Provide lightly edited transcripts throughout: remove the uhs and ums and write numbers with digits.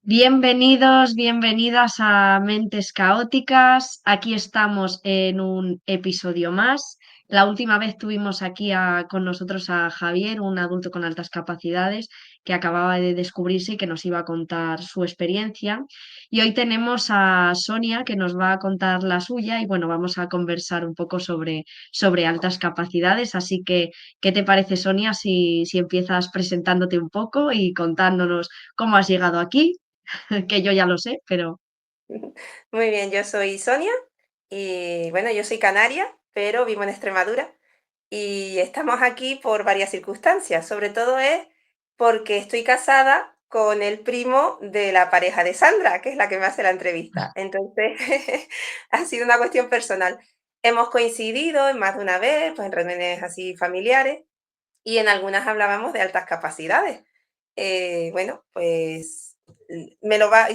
Bienvenidos, bienvenidas a Mentes Caóticas. Aquí estamos en un episodio más. La última vez tuvimos aquí con nosotros a Javier, un adulto con altas capacidades que acababa de descubrirse y que nos iba a contar su experiencia. Y hoy tenemos a Sonia que nos va a contar la suya y bueno, vamos a conversar un poco sobre altas capacidades. Así que, ¿qué te parece, Sonia, si empiezas presentándote un poco y contándonos cómo has llegado aquí? Que yo ya lo sé, pero Muy bien, yo soy Sonia y bueno, yo soy canaria, pero vivo en Extremadura y estamos aquí por varias circunstancias. Sobre todo es porque estoy casada con el primo de la pareja de Sandra, que es la que me hace la entrevista. Entonces, ha sido una cuestión personal. Hemos coincidido en más de una vez, pues en reuniones así familiares y en algunas hablábamos de altas capacidades. Bueno, pues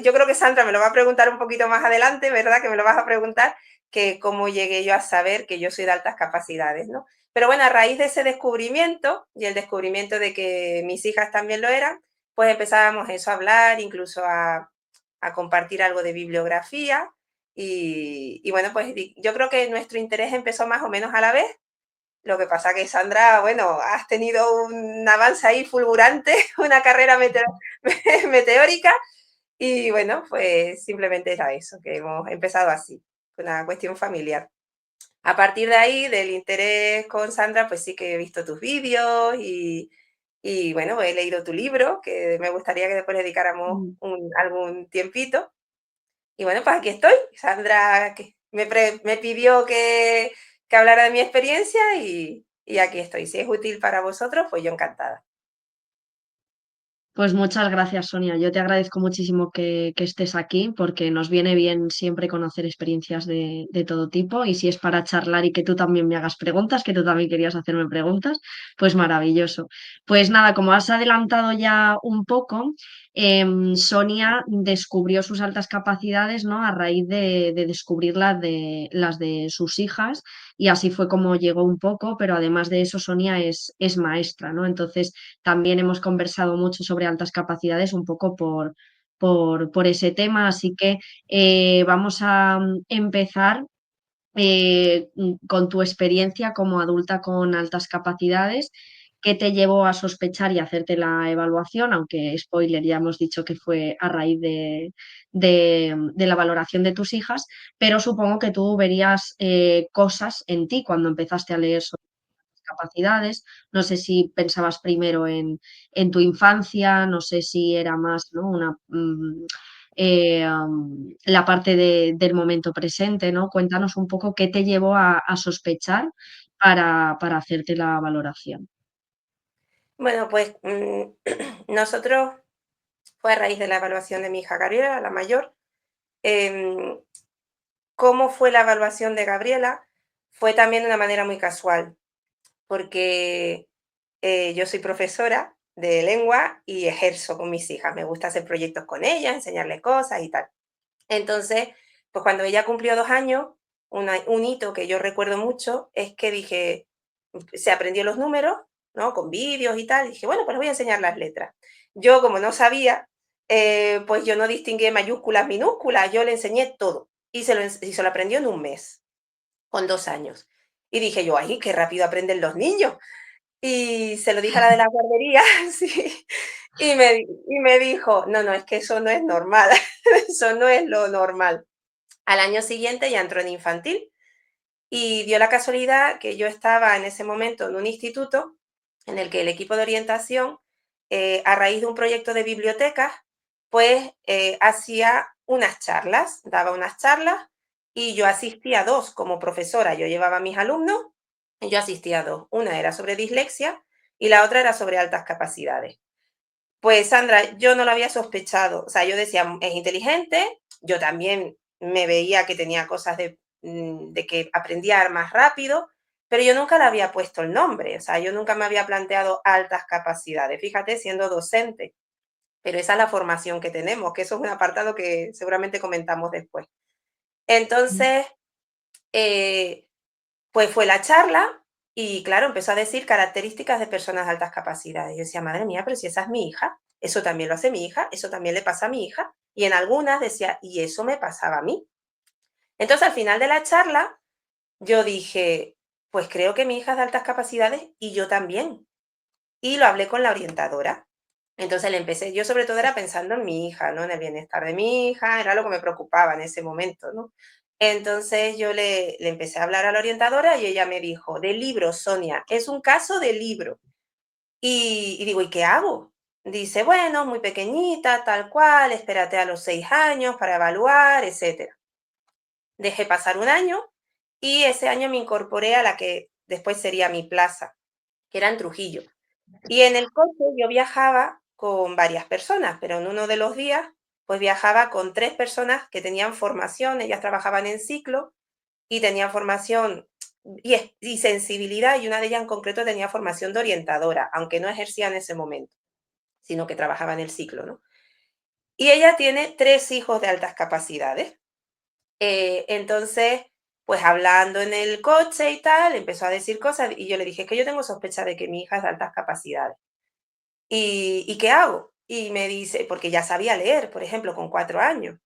yo creo que Sandra me lo va a preguntar un poquito más adelante, ¿verdad? Que me lo vas a preguntar, que cómo llegué yo a saber que yo soy de altas capacidades, ¿no? Pero bueno, a raíz de ese descubrimiento y el descubrimiento de que mis hijas también lo eran, pues empezábamos eso a hablar, incluso a compartir algo de bibliografía. Y bueno, pues yo creo que nuestro interés empezó más o menos a la vez. Lo que pasa que, Sandra, bueno, has tenido un avance ahí fulgurante, una carrera meteórica y bueno, pues simplemente era eso, que hemos empezado así, una cuestión familiar. A partir de ahí, del interés con Sandra, pues sí que he visto tus vídeos y bueno, he leído tu libro, que me gustaría que después le dedicáramos mm, algún tiempito. Y bueno, pues aquí estoy. Sandra me pidió que hablara de mi experiencia y aquí estoy. Si es útil para vosotros, pues yo encantada. pues muchas gracias, Sonia. Yo te agradezco muchísimo que estés aquí porque nos viene bien siempre conocer experiencias de todo tipo y si es para charlar y que tú también me hagas preguntas, que tú también querías hacerme preguntas, pues maravilloso. Pues nada, como has adelantado ya un poco, Sonia descubrió sus altas capacidades, ¿no? A raíz de descubrir las de sus hijas y así fue como llegó un poco, pero además de eso, Sonia es maestra, ¿no? Entonces también hemos conversado mucho sobre altas capacidades, un poco por ese tema, así que vamos a empezar con tu experiencia como adulta con altas capacidades. ¿Qué te llevó a sospechar y hacerte la evaluación? Aunque, spoiler, ya hemos dicho que fue a raíz de la valoración de tus hijas, pero supongo que tú verías cosas en ti cuando empezaste a leer sobre capacidades. No sé si pensabas primero en tu infancia, no sé si era más, ¿no? La parte del momento presente, ¿no? Cuéntanos un poco qué te llevó a sospechar para hacerte la valoración. Bueno, pues nosotros, fue a raíz de la evaluación de mi hija Gabriela, la mayor. em, ¿Cómo fue la evaluación de Gabriela? Fue también de una manera muy casual, porque yo soy profesora de lengua y ejerzo con mis hijas. Me gusta hacer proyectos con ellas, enseñarles cosas y tal. Entonces, pues cuando ella cumplió 2 años, un hito que yo recuerdo mucho es que dije, se aprendió los números, ¿no? Con vídeos y tal. Dije, bueno, pues les voy a enseñar las letras. Yo, como no sabía, pues yo no distinguí mayúsculas, minúsculas, yo le enseñé todo. Y se lo aprendió en un mes, con 2 años. Y dije yo, ay, qué rápido aprenden los niños. Y se lo dije a la de la guardería, sí, y me dijo: "No, no, es que eso no es normal, eso no es lo normal". Al año siguiente ya entró en infantil y dio la casualidad que yo estaba en ese momento en un instituto en el que el equipo de orientación, a raíz de un proyecto de bibliotecas, pues hacía unas charlas, daba unas charlas y yo asistía a dos como profesora. Yo llevaba a mis alumnos y yo asistía a dos. Una era sobre dislexia y la otra era sobre altas capacidades. Pues Sandra, yo no lo había sospechado. O sea, yo decía, es inteligente, yo también me veía que tenía cosas de que aprendía más rápido, pero yo nunca le había puesto el nombre. O sea, yo nunca me había planteado altas capacidades, fíjate, siendo docente. Pero esa es la formación que tenemos, que eso es un apartado que seguramente comentamos después. Entonces, eh, pues fue la charla y claro, empezó a decir características de personas de altas capacidades. Yo decía, madre mía, pero si esa es mi hija, eso también lo hace mi hija, eso también le pasa a mi hija. Y en algunas decía, y eso me pasaba a mí. Entonces, al final de la charla, yo dije, pues creo que mi hija es de altas capacidades y yo también. Y lo hablé con la orientadora. Entonces le empecé, yo sobre todo era pensando en mi hija, ¿no? En el bienestar de mi hija, era lo que me preocupaba en ese momento, ¿no? Entonces yo le empecé a hablar a la orientadora y ella me dijo, de libro, Sonia, es un caso de libro. Y digo, ¿y qué hago? Dice, bueno, muy pequeñita, tal cual, espérate a los 6 años para evaluar, etcétera. Dejé pasar un año y ese año me incorporé a la que después sería mi plaza, que era en Trujillo. Y en el coche yo viajaba con varias personas, pero en uno de los días, pues viajaba con 3 personas que tenían formación, ellas trabajaban en ciclo y tenían formación y sensibilidad, y una de ellas en concreto tenía formación de orientadora, aunque no ejercía en ese momento, sino que trabajaba en el ciclo, ¿no? Y ella tiene 3 hijos de altas capacidades. Entonces, pues hablando en el coche y tal, empezó a decir cosas y yo le dije, es que yo tengo sospecha de que mi hija es de altas capacidades. ¿Y qué hago? Y me dice, porque ya sabía leer, por ejemplo, con 4 años.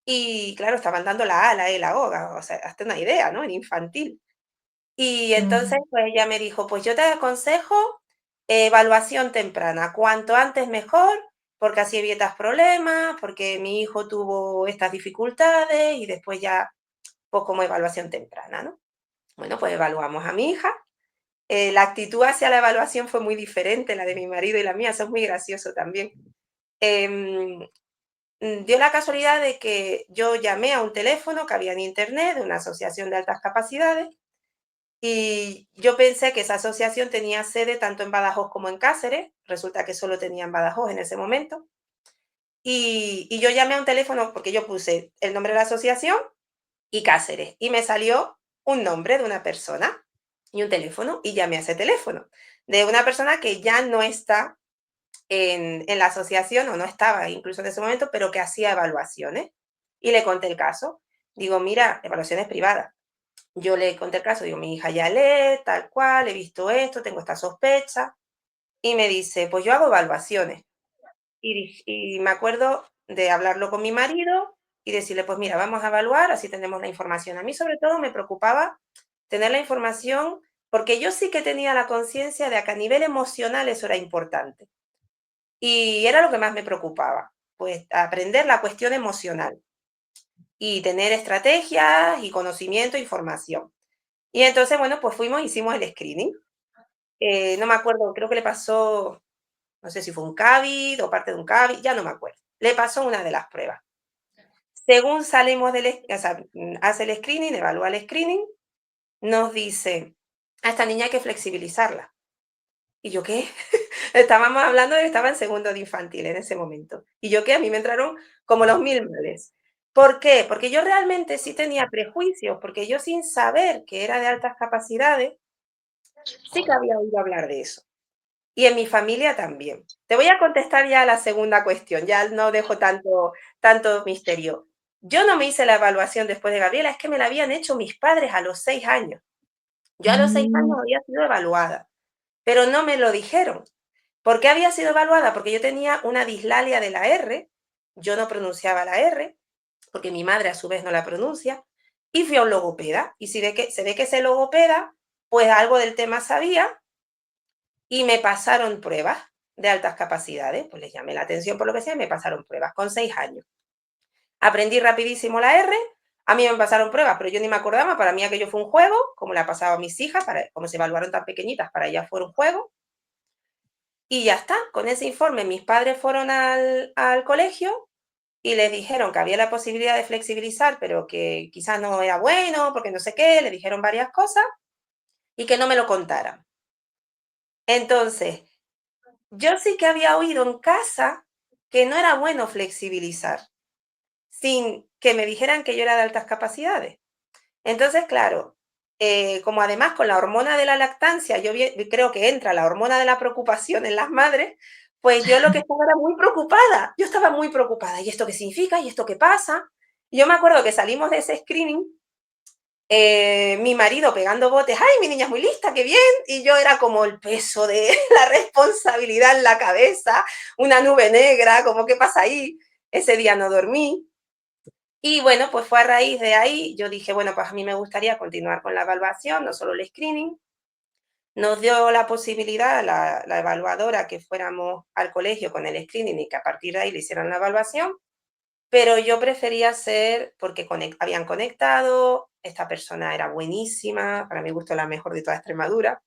Y claro, estaban dando la A, la E, la O sea, hazte una idea, ¿no? En infantil. Y entonces, Mm. pues ella me dijo, pues yo te aconsejo evaluación temprana, cuanto antes mejor, porque así evitas problemas, porque mi hijo tuvo estas dificultades y después ya, pues como evaluación temprana, ¿no? Bueno, pues evaluamos a mi hija. La actitud hacia la evaluación fue muy diferente, la de mi marido y la mía, eso es muy gracioso también. Em, Dio la casualidad de que yo llamé a un teléfono que había en internet de una asociación de altas capacidades y yo pensé que esa asociación tenía sede tanto en Badajoz como en Cáceres, resulta que solo tenía en Badajoz en ese momento, y yo llamé a un teléfono porque yo puse el nombre de la asociación y Cáceres, y me salió un nombre de una persona y un teléfono, y llamé a ese teléfono, de una persona que ya no está en la asociación, o no estaba incluso en ese momento, pero que hacía evaluaciones. Y le conté el caso. Digo, mira, evaluaciones privadas. Yo le conté el caso, digo, mi hija ya lee, tal cual, he visto esto, tengo esta sospecha. Y me dice, pues yo hago evaluaciones. Y me acuerdo de hablarlo con mi marido y decirle, pues mira, vamos a evaluar, así tenemos la información. A mí sobre todo me preocupaba tener la información porque yo sí que tenía la conciencia de que a nivel emocional eso era importante. Y era lo que más me preocupaba, pues aprender la cuestión emocional y tener estrategias y conocimiento, información. Y entonces, bueno, pues fuimos, hicimos el screening. No me acuerdo, creo que le pasó, no sé si fue un CABID o parte de un CABID, ya no me acuerdo. Le pasó una de las pruebas. Según salimos o sea, hace el screening, evalúa el screening, nos dice, a esta niña hay que flexibilizarla. ¿Y yo qué? Estábamos hablando de que estaba en segundo de infantil en ese momento. ¿Y yo qué? A mí me entraron como los mil males. ¿Por qué? Porque yo realmente sí tenía prejuicios, porque yo sin saber que era de altas capacidades, sí que había oído hablar de eso. Y en mi familia también. Te voy a contestar ya a la segunda cuestión, ya no dejo tanto misterio. Yo no me hice la evaluación después de Gabriela, es que me la habían hecho mis padres a los 6 años. Yo a los 6 años Mm. había sido evaluada, pero no me lo dijeron. ¿Por qué había sido evaluada? Porque yo tenía una dislalia de la R, yo no pronunciaba la R, porque mi madre a su vez no la pronuncia, y fui a un logopeda. Y se ve que ese logopeda, pues algo del tema sabía, y me pasaron pruebas de altas capacidades, pues les llamé la atención por lo que sea, y me pasaron pruebas con 6 años. Aprendí rapidísimo la R, a mí me pasaron pruebas, pero yo ni me acordaba, para mí aquello fue un juego, como le ha pasado a mis hijas, como se evaluaron tan pequeñitas, para ellas fue un juego, y ya está, con ese informe mis padres fueron al colegio y les dijeron que había la posibilidad de flexibilizar, pero que quizás no era bueno, porque no sé qué, le dijeron varias cosas y que no me lo contaran. Entonces, yo sí que había oído en casa que no era bueno flexibilizar, sin que me dijeran que yo era de altas capacidades. Entonces, claro, como además con la hormona de la lactancia, creo que entra la hormona de la preocupación en las madres, pues yo lo que estaba era muy preocupada. Yo estaba muy preocupada. ¿Y esto qué significa? ¿Y esto qué pasa? Y yo me acuerdo que salimos de ese screening, mi marido pegando botes, ¡ay, mi niña es muy lista, qué bien! Y yo era como el peso de la responsabilidad en la cabeza, una nube negra, como, ¿qué pasa ahí? ese día no dormí. Y bueno, pues fue a raíz de ahí, yo dije, bueno, pues a mí me gustaría continuar con la evaluación, no solo el screening. Nos dio la posibilidad la evaluadora que fuéramos al colegio con el screening y que a partir de ahí le hicieran la evaluación, pero yo prefería ser, porque habían conectado, esta persona era buenísima, para mi gusto la mejor de toda Extremadura,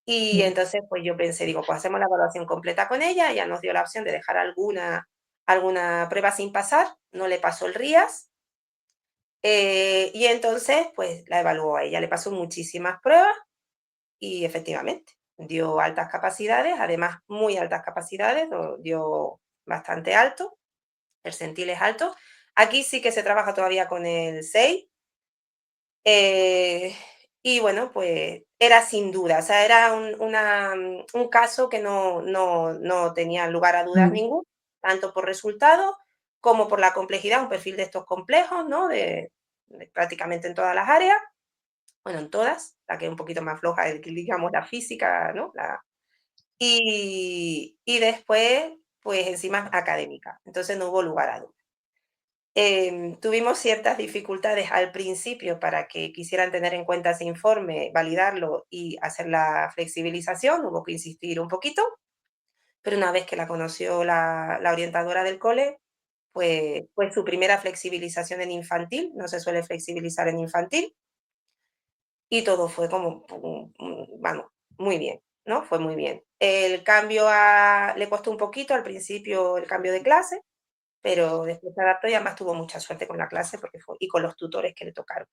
y Mm. entonces pues yo pensé, digo, pues hacemos la evaluación completa con ella, ella nos dio la opción de dejar alguna prueba sin pasar, no le pasó el RIAS, y entonces pues la evaluó a ella, le pasó muchísimas pruebas y efectivamente dio altas capacidades, además muy altas capacidades, dio bastante alto, percentiles altos. Aquí sí que se trabaja todavía con el 6. eh, y bueno, pues era sin duda, o sea, era un caso que no tenía lugar a dudas Mm. ningún, tanto por resultados como por la complejidad, un perfil de estos complejos, ¿no? De prácticamente en todas las áreas, bueno, en todas, la que es un poquito más floja es, digamos, la física, ¿no? Y después, pues encima académica, entonces no hubo lugar a dudas. Tuvimos ciertas dificultades al principio para que quisieran tener en cuenta ese informe, validarlo y hacer la flexibilización, hubo que insistir un poquito, pero una vez que la conoció la orientadora del cole, pues fue su primera flexibilización en infantil, no se suele flexibilizar en infantil, y todo fue como, vamos, muy bien, ¿no? Fue muy bien. El cambio le costó un poquito al principio el cambio de clase, pero después se adaptó y además tuvo mucha suerte con la clase y con los tutores que le tocaron.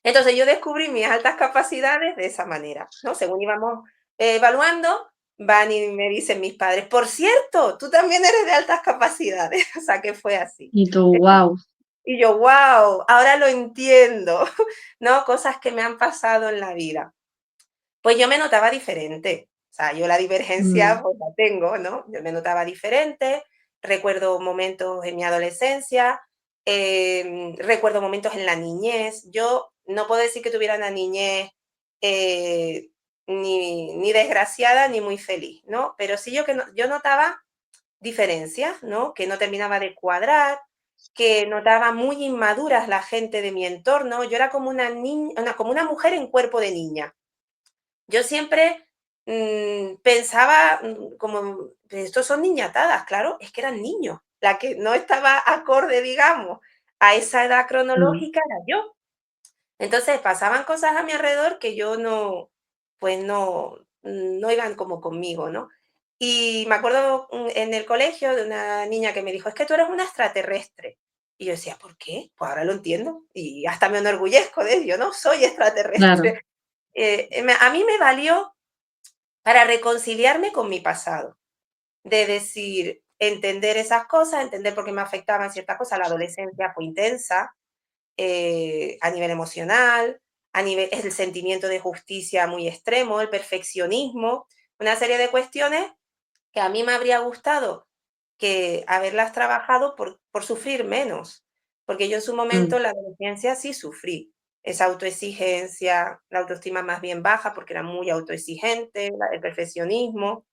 Entonces yo descubrí mis altas capacidades de esa manera, ¿no? Según íbamos evaluando, van y me dicen mis padres, por cierto, tú también eres de altas capacidades, o sea que fue así. Y tú, wow. Y yo, wow, ahora lo entiendo, ¿no? Cosas que me han pasado en la vida. Pues yo me notaba diferente, o sea, yo la divergencia, Mm. pues la tengo, ¿no? Yo me notaba diferente, recuerdo momentos en mi adolescencia, recuerdo momentos en la niñez. Yo no puedo decir que tuviera una niñez, eh, ni desgraciada ni muy feliz, ¿no? Pero sí yo notaba diferencias, ¿no? Que no terminaba de cuadrar, que notaba muy inmaduras la gente de mi entorno. Yo era como una niña, como una mujer en cuerpo de niña. Yo siempre, pensaba, como, estos son niñatadas, claro, es que eran niños. La que no estaba acorde, digamos, a esa edad Mm. cronológica era yo. Entonces, pasaban cosas a mi alrededor que yo no, pues no iban como conmigo, ¿no? Y me acuerdo, en el colegio de una niña que me dijo: "Es que tú eres una extraterrestre". Y yo decía: "¿Por qué?". Pues ahora lo entiendo y hasta me enorgullezco de ello, ¿no? Soy Claro. extraterrestre. A mí me valió para reconciliarme con mi pasado, de decir, entender esas cosas, entender por qué me afectaban ciertas cosas. La adolescencia fue intensa, a nivel emocional, el sentimiento de justicia muy extremo, el perfeccionismo, una serie de cuestiones que a mí me habría gustado que haberlas trabajado por sufrir menos, porque yo en su momento Mm. en la adolescencia sí sufrí esa autoexigencia, la autoestima más bien baja porque era muy autoexigente, el perfeccionismo,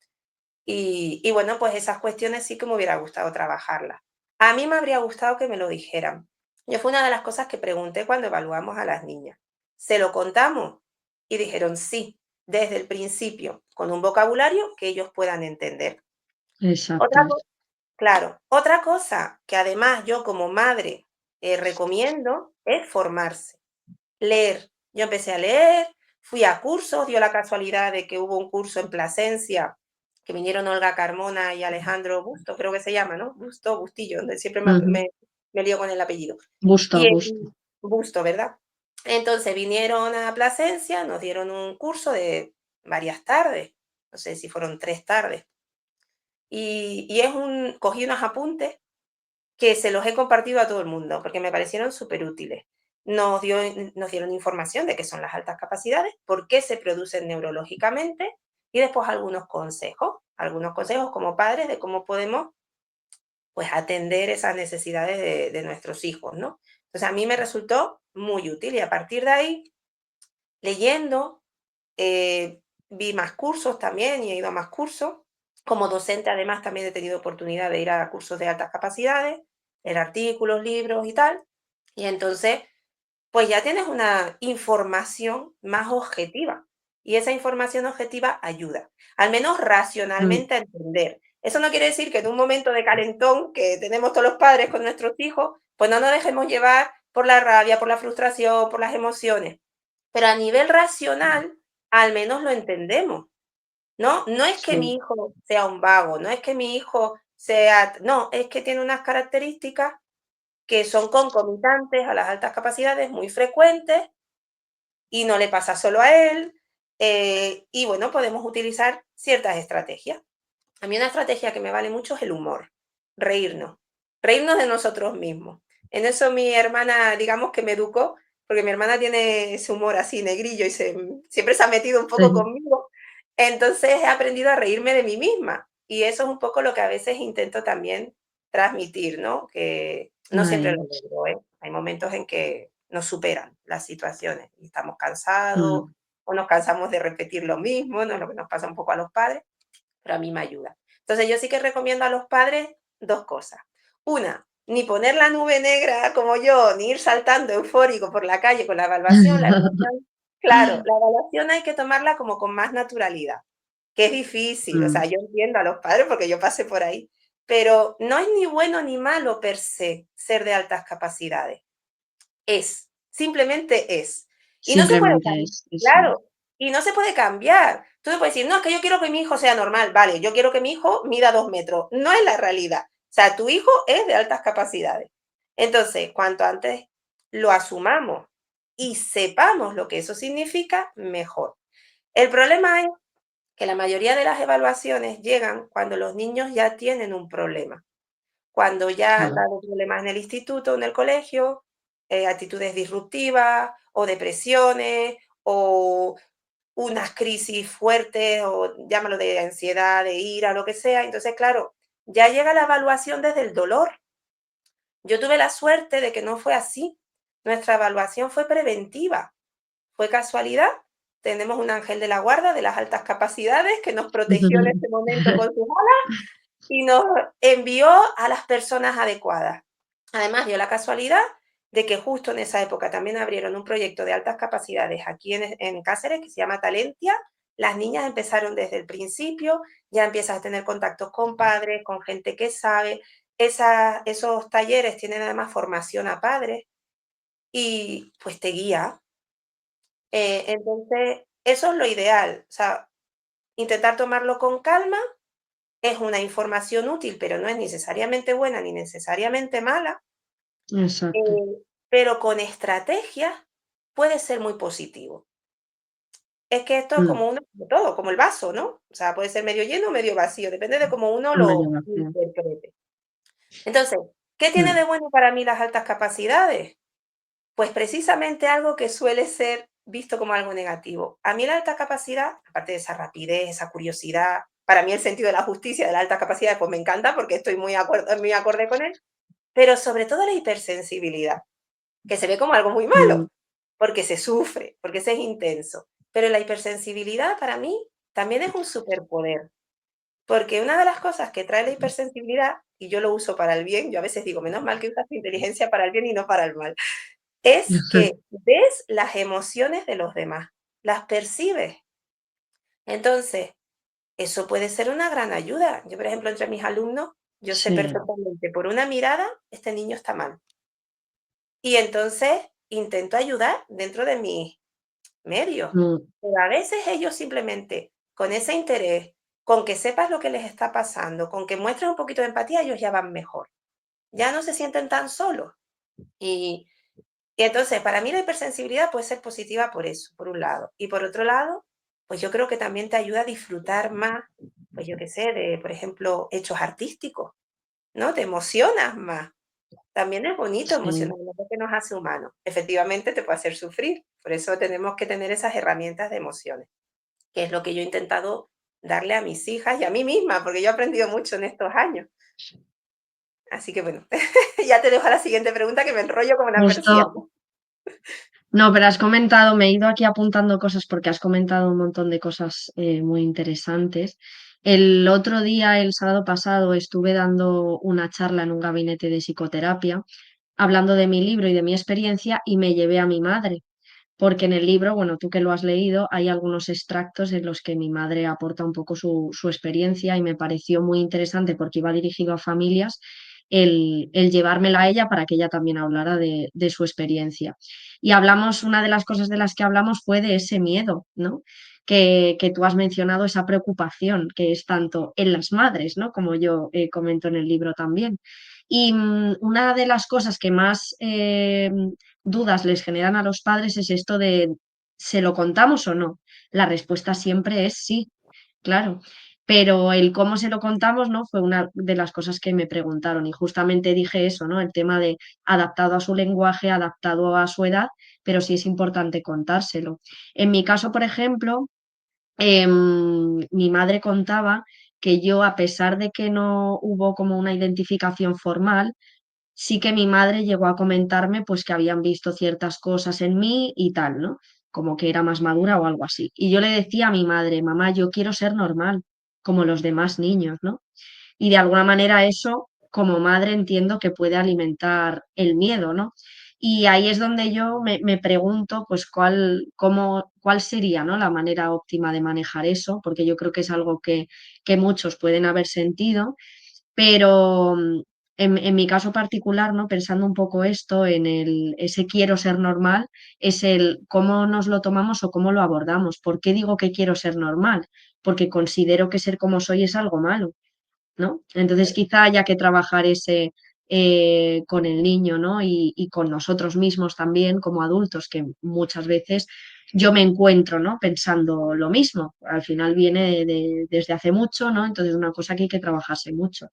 y bueno, pues esas cuestiones sí que me hubiera gustado trabajarlas. A mí me habría gustado que me lo dijeran. Yo fue una de las cosas que pregunté cuando evaluamos a las niñas. ¿Se lo contamos? Y dijeron sí, desde el principio, con un vocabulario que ellos puedan entender. Exacto. Otra cosa, claro, otra cosa que además yo como madre recomiendo es formarse, leer. Yo empecé a leer, fui a cursos, dio la casualidad de que hubo un curso en Plasencia, que vinieron Olga Carmona y Alejandro Busto, creo que se llama, ¿no? Busto, Bustillo, siempre Ujú. me lío con el apellido. Gusto, Y gusto. Busto, ¿verdad? Entonces vinieron a Plasencia, nos dieron un curso de varias tardes, no sé si fueron 3 tardes, cogí unos apuntes que se los he compartido a todo el mundo, porque me parecieron superútiles. Nos dieron información de qué son las altas capacidades, por qué se producen neurológicamente y después algunos consejos como padres de cómo podemos, pues, atender esas necesidades de nuestros hijos, ¿no? Entonces, a mí me resultó muy útil y a partir de ahí, leyendo, vi más cursos también y he ido a más cursos. Como docente, además, también he tenido oportunidad de ir a cursos de altas capacidades, leer artículos, libros y tal. Y entonces, pues ya tienes una información más objetiva. Y esa información objetiva ayuda, al menos mm, racionalmente a entender. Eso no quiere decir que en un momento de calentón que tenemos todos los padres con nuestros hijos, pues no nos dejemos llevar por la rabia, por la frustración, por las emociones. Pero a nivel racional, al menos lo entendemos. ¿No? No es que mi sí, hijo sea un vago, no es que mi hijo sea no, es que tiene unas características que son concomitantes a las altas capacidades, muy frecuentes, y no le pasa solo a él, y bueno, podemos utilizar ciertas estrategias. A mí una estrategia que me vale mucho es el humor, reírnos, reírnos de nosotros mismos. En eso mi hermana, digamos que me educó, porque mi hermana tiene ese humor así negrillo y siempre se ha metido un poco sí, conmigo. Entonces he aprendido a reírme de mí misma y eso es un poco lo que a veces intento también transmitir, ¿no? Que no siempre ahí, lo logro, ¿eh? Hay momentos en que nos superan las situaciones y estamos cansados mm, o nos cansamos de repetir lo mismo, ¿no? Lo que nos pasa un poco a los padres, pero a mí me ayuda. Entonces yo sí que recomiendo a los padres dos cosas. Una, ni poner la nube negra como yo, ni ir saltando eufórico por la calle con la evaluación. La evaluación, claro, la evaluación hay que tomarla como con más naturalidad, que es difícil, o sea, mm, yo entiendo a los padres porque yo pasé por ahí, pero no es ni bueno ni malo per se ser de altas capacidades. Es, simplemente es. Y no se puede simplemente cambiar, es eso. claro, y no se puede cambiar. Tú no puedes decir: "No, es que yo quiero que mi hijo sea normal". Vale, yo quiero que mi hijo mida 2 metros. No es la realidad. O sea, tu hijo es de altas capacidades. Entonces, cuanto antes lo asumamos y sepamos lo que eso significa, mejor. El problema es que la mayoría de las evaluaciones llegan cuando los niños ya tienen un problema. Cuando ya han Claro. dado problemas en el instituto o en el colegio, actitudes disruptivas o depresiones o unas crisis fuertes o llámalo de ansiedad, de ira, lo que sea. Entonces, claro, ya llega la evaluación desde el dolor. Yo tuve la suerte de que no fue así. Nuestra evaluación fue preventiva. ¿Fue casualidad? Tenemos un ángel de la guarda de las altas capacidades que nos protegió en ese momento con sus y nos envió a las personas adecuadas. Además, dio la casualidad de que justo en esa época también abrieron un proyecto de altas capacidades aquí en Cáceres que se llama Talentia. Las niñas empezaron desde el principio, ya empiezas a tener contactos con padres, con gente que sabe. Esos talleres tienen además formación a padres y pues te guía. Entonces, eso es lo ideal. O sea, intentar tomarlo con calma es una información útil, pero no es necesariamente buena ni necesariamente mala, Exacto. pero con estrategias puede ser muy positivo. Es que esto es Mm, como uno como todo, como el vaso, ¿no? O sea, puede ser medio lleno o medio vacío, depende de cómo uno medio lo vacío. interprete. Entonces, ¿qué tiene Mm, de bueno para mí las altas capacidades? Pues precisamente algo que suele ser visto como algo negativo. A mí la alta capacidad, aparte de esa rapidez, esa curiosidad, para mí el sentido de la justicia de la alta capacidad, pues me encanta porque estoy muy acorde con él, pero sobre todo la hipersensibilidad, que se ve como algo muy mm, malo, porque se sufre, porque ese es intenso. Pero la hipersensibilidad para mí también es un superpoder, porque una de las cosas que trae la hipersensibilidad, y yo lo uso para el bien, yo a veces digo, menos mal que usas tu inteligencia para el bien y no para el mal, es que ves las emociones de los demás, las percibes. Entonces, eso puede ser una gran ayuda. Yo, por ejemplo, entre mis alumnos, yo sé sí. perfectamente por una mirada, este niño está mal. Y entonces intento ayudar dentro de mis medios. Mm, Pero a veces ellos simplemente con ese interés, con que sepas lo que les está pasando, con que muestres un poquito de empatía, ellos ya van mejor. Ya no se sienten tan solos. Y, y entonces, para mí la hipersensibilidad puede ser positiva por eso, por un lado. Y por otro lado, pues yo creo que también te ayuda a disfrutar más, pues yo qué sé, de, por ejemplo, hechos artísticos, ¿no? Te emocionas más. También es bonito sí. emocionarnos porque nos hace humanos. Efectivamente, te puede hacer sufrir. Por eso tenemos que tener esas herramientas de emociones, que es lo que yo he intentado darle a mis hijas y a mí misma, porque yo he aprendido mucho en estos años. Así que bueno, ya te dejo a la siguiente pregunta que me enrollo como una persiana. Justo, no, pero has comentado, me he ido aquí apuntando cosas porque has comentado un montón de cosas muy interesantes El otro día, el sábado pasado, estuve dando una charla en un gabinete de psicoterapia, hablando de mi libro y de mi experiencia, y me llevé a mi madre, porque en el libro, bueno, tú que lo has leído, hay algunos extractos en los que mi madre aporta un poco su experiencia y me pareció muy interesante porque iba dirigido a familias el llevármela a ella para que ella también hablara de su experiencia. Y hablamos, una de las cosas de las que hablamos fue de ese miedo, ¿no? Que tú has mencionado, esa preocupación que es tanto en las madres, ¿no? Como yo comento en el libro también. Y una de las cosas que más dudas les generan a los padres es esto de ¿se lo contamos o no? La respuesta siempre es sí, claro. Pero el cómo se lo contamos, ¿no? Fue una de las cosas que me preguntaron y justamente dije eso, ¿no? El tema de adaptado a su lenguaje, adaptado a su edad, pero sí es importante contárselo. En mi caso, por ejemplo, mi madre contaba que yo, a pesar de que no hubo como una identificación formal, sí que mi madre llegó a comentarme pues que habían visto ciertas cosas en mí y tal, ¿no? Como que era más madura o algo así. Y yo le decía a mi madre, mamá, yo quiero ser normal, como los demás niños, ¿no? Y de alguna manera eso, como madre, entiendo que puede alimentar el miedo, ¿no? Y ahí es donde yo me pregunto, pues, cuál sería, ¿no? La manera óptima de manejar eso, porque yo creo que es algo que muchos pueden haber sentido, pero en mi caso particular, ¿no? Pensando un poco esto en ese quiero ser normal, es el cómo nos lo tomamos o cómo lo abordamos. ¿Por qué digo que quiero ser normal? Porque considero que ser como soy es algo malo, ¿no? Entonces quizá haya que trabajar ese con el niño, ¿no? Y con nosotros mismos también como adultos, que muchas veces yo me encuentro, ¿no? Pensando lo mismo. Al final viene desde hace mucho, ¿no? Entonces es una cosa que hay que trabajarse mucho.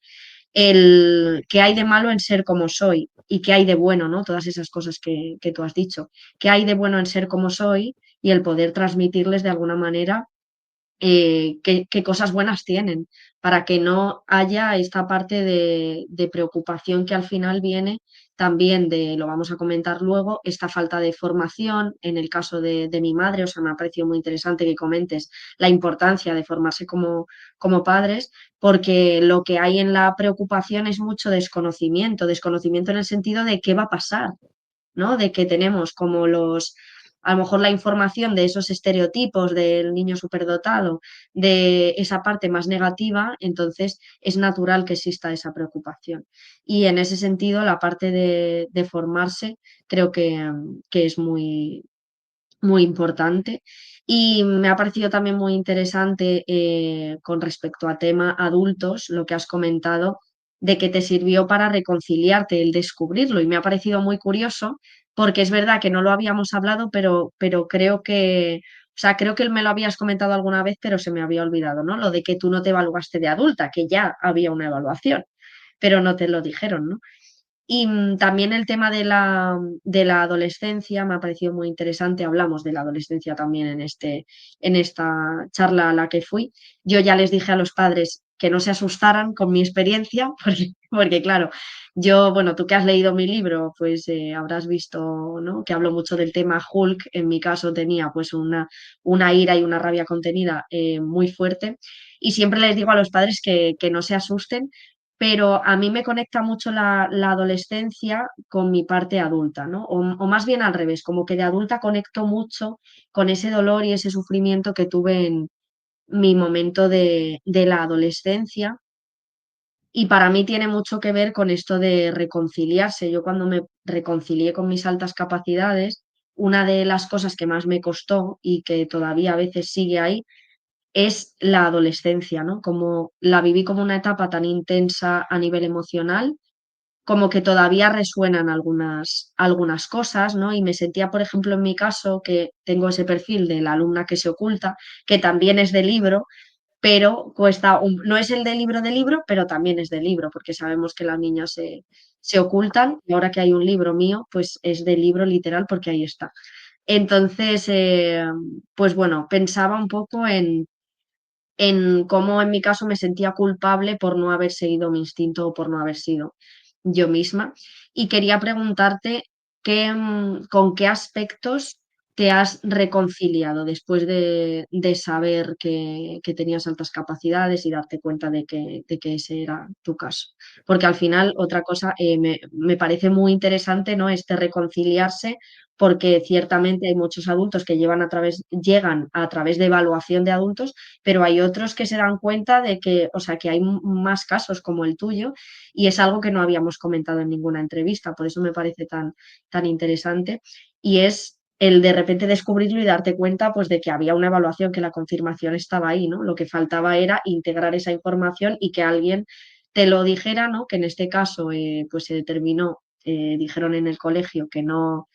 El qué hay de malo en ser como soy y qué hay de bueno, ¿no? Todas esas cosas que tú has dicho. ¿Qué hay de bueno en ser como soy y el poder transmitirles de alguna manera qué cosas buenas tienen, para que no haya esta parte de preocupación que al final viene también de, lo vamos a comentar luego, esta falta de formación, en el caso de mi madre, o sea, me ha parecido muy interesante que comentes la importancia de formarse como padres, porque lo que hay en la preocupación es mucho desconocimiento, desconocimiento en el sentido de qué va a pasar, ¿no? De que tenemos como a lo mejor la información de esos estereotipos del niño superdotado, de esa parte más negativa, entonces es natural que exista esa preocupación. Y en ese sentido, la parte de formarse creo que es muy importante. Y me ha parecido también muy interesante con respecto a tema adultos, lo que has comentado, de que te sirvió para reconciliarte, el descubrirlo. Y me ha parecido muy curioso porque es verdad que no lo habíamos hablado, pero creo que, o sea, creo que me lo habías comentado alguna vez, pero se me había olvidado, ¿no? Lo de que tú no te evaluaste de adulta, que ya había una evaluación, pero no te lo dijeron, ¿no? Y también el tema de la adolescencia me ha parecido muy interesante. Hablamos de la adolescencia también en esta charla a la que fui. Yo ya les dije a los padres que no se asustaran con mi experiencia, porque claro, yo, bueno, tú que has leído mi libro, pues habrás visto, ¿no? Que hablo mucho del tema Hulk. En mi caso tenía pues una ira y una rabia contenida muy fuerte. Y siempre les digo a los padres que no se asusten, pero a mí me conecta mucho la adolescencia con mi parte adulta, ¿no? O más bien al revés, como que de adulta conecto mucho con ese dolor y ese sufrimiento que tuve en mi momento de la adolescencia. Y para mí tiene mucho que ver con esto de reconciliarse. Yo cuando me reconcilié con mis altas capacidades, una de las cosas que más me costó y que todavía a veces sigue ahí es la adolescencia, ¿no? Como la viví como una etapa tan intensa a nivel emocional, como que todavía resuenan algunas cosas, ¿no? Y me sentía, por ejemplo, en mi caso, que tengo ese perfil de la alumna que se oculta, que también es de libro, pero no es el de libro, pero también es de libro, porque sabemos que las niñas se ocultan, y ahora que hay un libro mío, pues es de libro literal porque ahí está. Entonces, pues bueno, pensaba un poco en cómo en mi caso me sentía culpable por no haber seguido mi instinto o por no haber sido yo misma. Y quería preguntarte con qué aspectos te has reconciliado después de saber que tenías altas capacidades y darte cuenta de que ese era tu caso? Porque al final, otra cosa, me parece muy interesante, ¿no? Este reconciliarse, porque ciertamente hay muchos adultos que llegan a través de evaluación de adultos, pero hay otros que se dan cuenta de que, o sea, que hay más casos como el tuyo, y es algo que no habíamos comentado en ninguna entrevista, por eso me parece tan interesante, y es el de repente descubrirlo y darte cuenta pues de que había una evaluación, que la confirmación estaba ahí, ¿no? Lo que faltaba era integrar esa información y que alguien te lo dijera, ¿no? Que en este caso pues se determinó, dijeron en el colegio que no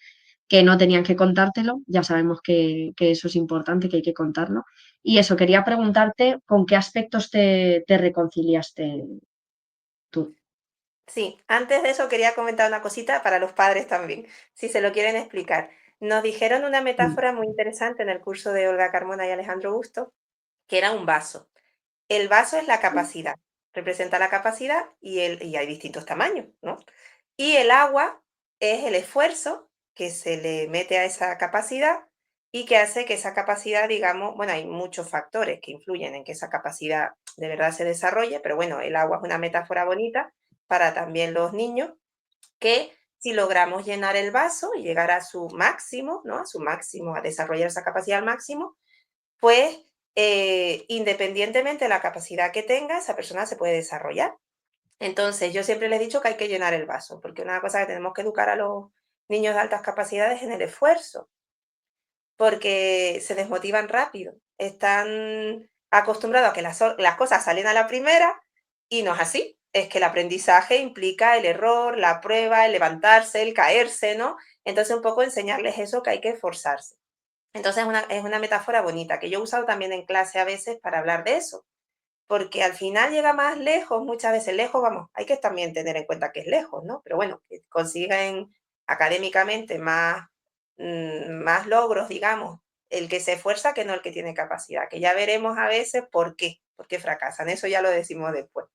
tenían que contártelo, ya sabemos que eso es importante, que hay que contarlo. Y eso, quería preguntarte con qué aspectos te reconciliaste tú. Sí, antes de eso quería comentar una cosita para los padres también, si se lo quieren explicar. Nos dijeron una Mm, metáfora muy interesante en el curso de Olga Carmona y Alejandro Busto, que era un vaso. El vaso es la capacidad, representa la capacidad y hay distintos tamaños, ¿no? Y el agua es el esfuerzo que se le mete a esa capacidad y que hace que esa capacidad, digamos, bueno, hay muchos factores que influyen en que esa capacidad de verdad se desarrolle, pero bueno, el agua es una metáfora bonita para también los niños, que si logramos llenar el vaso y llegar a su máximo, ¿no? A su máximo, a desarrollar esa capacidad al máximo, pues independientemente de la capacidad que tenga, esa persona se puede desarrollar. Entonces, yo siempre les he dicho que hay que llenar el vaso, porque una cosa que tenemos que educar a los niños de altas capacidades es en el esfuerzo, porque se desmotivan rápido. Están acostumbrados a que las cosas salen a la primera y no es así. Es que el aprendizaje implica el error, la prueba, el levantarse, el caerse, ¿no? Entonces, un poco enseñarles eso, que hay que esforzarse. Entonces, es una metáfora bonita que yo he usado también en clase a veces para hablar de eso, porque al final llega más lejos, muchas veces lejos, vamos, hay que también tener en cuenta que es lejos, ¿no? Pero bueno, que consiguen académicamente más logros, digamos, el que se esfuerza que no el que tiene capacidad, que ya veremos a veces por qué fracasan, eso ya lo decimos después.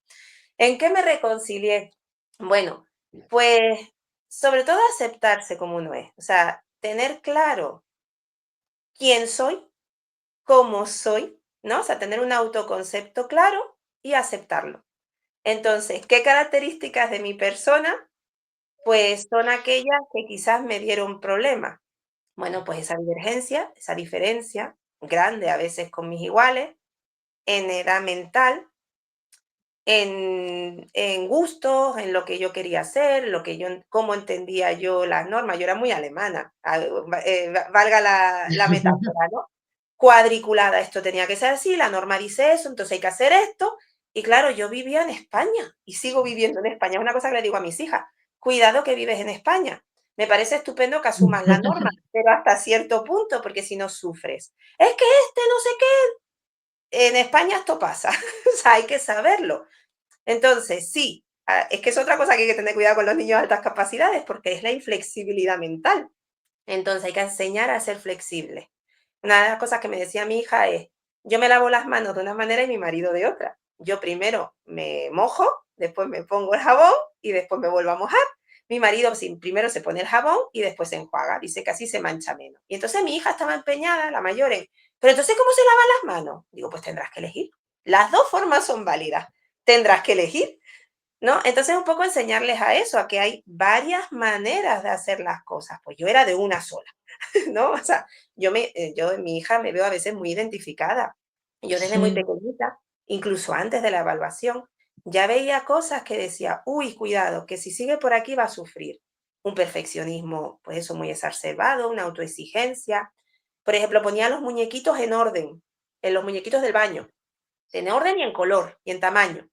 ¿En qué me reconcilié? Bueno, pues sobre todo aceptarse como uno es, o sea, tener claro quién soy, cómo soy, ¿no? O sea, tener un autoconcepto claro y aceptarlo. Entonces, ¿qué características de mi persona? Pues son aquellas que quizás me dieron problemas. Bueno, pues esa divergencia, esa diferencia grande a veces con mis iguales, en edad mental, en gustos, en lo que yo quería hacer, cómo entendía yo las normas. Yo era muy alemana, valga la metáfora, ¿no? Cuadriculada, esto tenía que ser así, la norma dice eso, entonces hay que hacer esto. Y claro, yo vivía en España y sigo viviendo en España. Es una cosa que le digo a mis hijas, cuidado que vives en España. Me parece estupendo que asumas la norma, pero hasta cierto punto, porque si no sufres. Es que no sé qué, en España esto pasa, o sea, hay que saberlo. Entonces, sí, es que es otra cosa que hay que tener cuidado con los niños de altas capacidades, porque es la inflexibilidad mental. Entonces hay que enseñar a ser flexible. Una de las cosas que me decía mi hija es, yo me lavo las manos de una manera y mi marido de otra. Yo primero me mojo, después me pongo el jabón y después me vuelvo a mojar. Mi marido primero se pone el jabón y después se enjuaga. Dice que así se mancha menos. Y entonces mi hija estaba empeñada, la mayor, pero entonces, ¿cómo se lavan las manos? Digo, pues tendrás que elegir. Las dos formas son válidas. Tendrás que elegir, ¿no? Entonces un poco enseñarles a eso, a que hay varias maneras de hacer las cosas. Pues yo era de una sola. ¿No? O sea, yo en mi hija me veo a veces muy identificada. Yo desde muy sí, pequeñita, incluso antes de la evaluación, ya veía cosas que decía, uy, cuidado, que si sigue por aquí va a sufrir. Un perfeccionismo, pues eso, muy exacerbado, una autoexigencia. Por ejemplo, ponía los muñequitos en orden, en los muñequitos del baño, en orden y en color y en tamaño.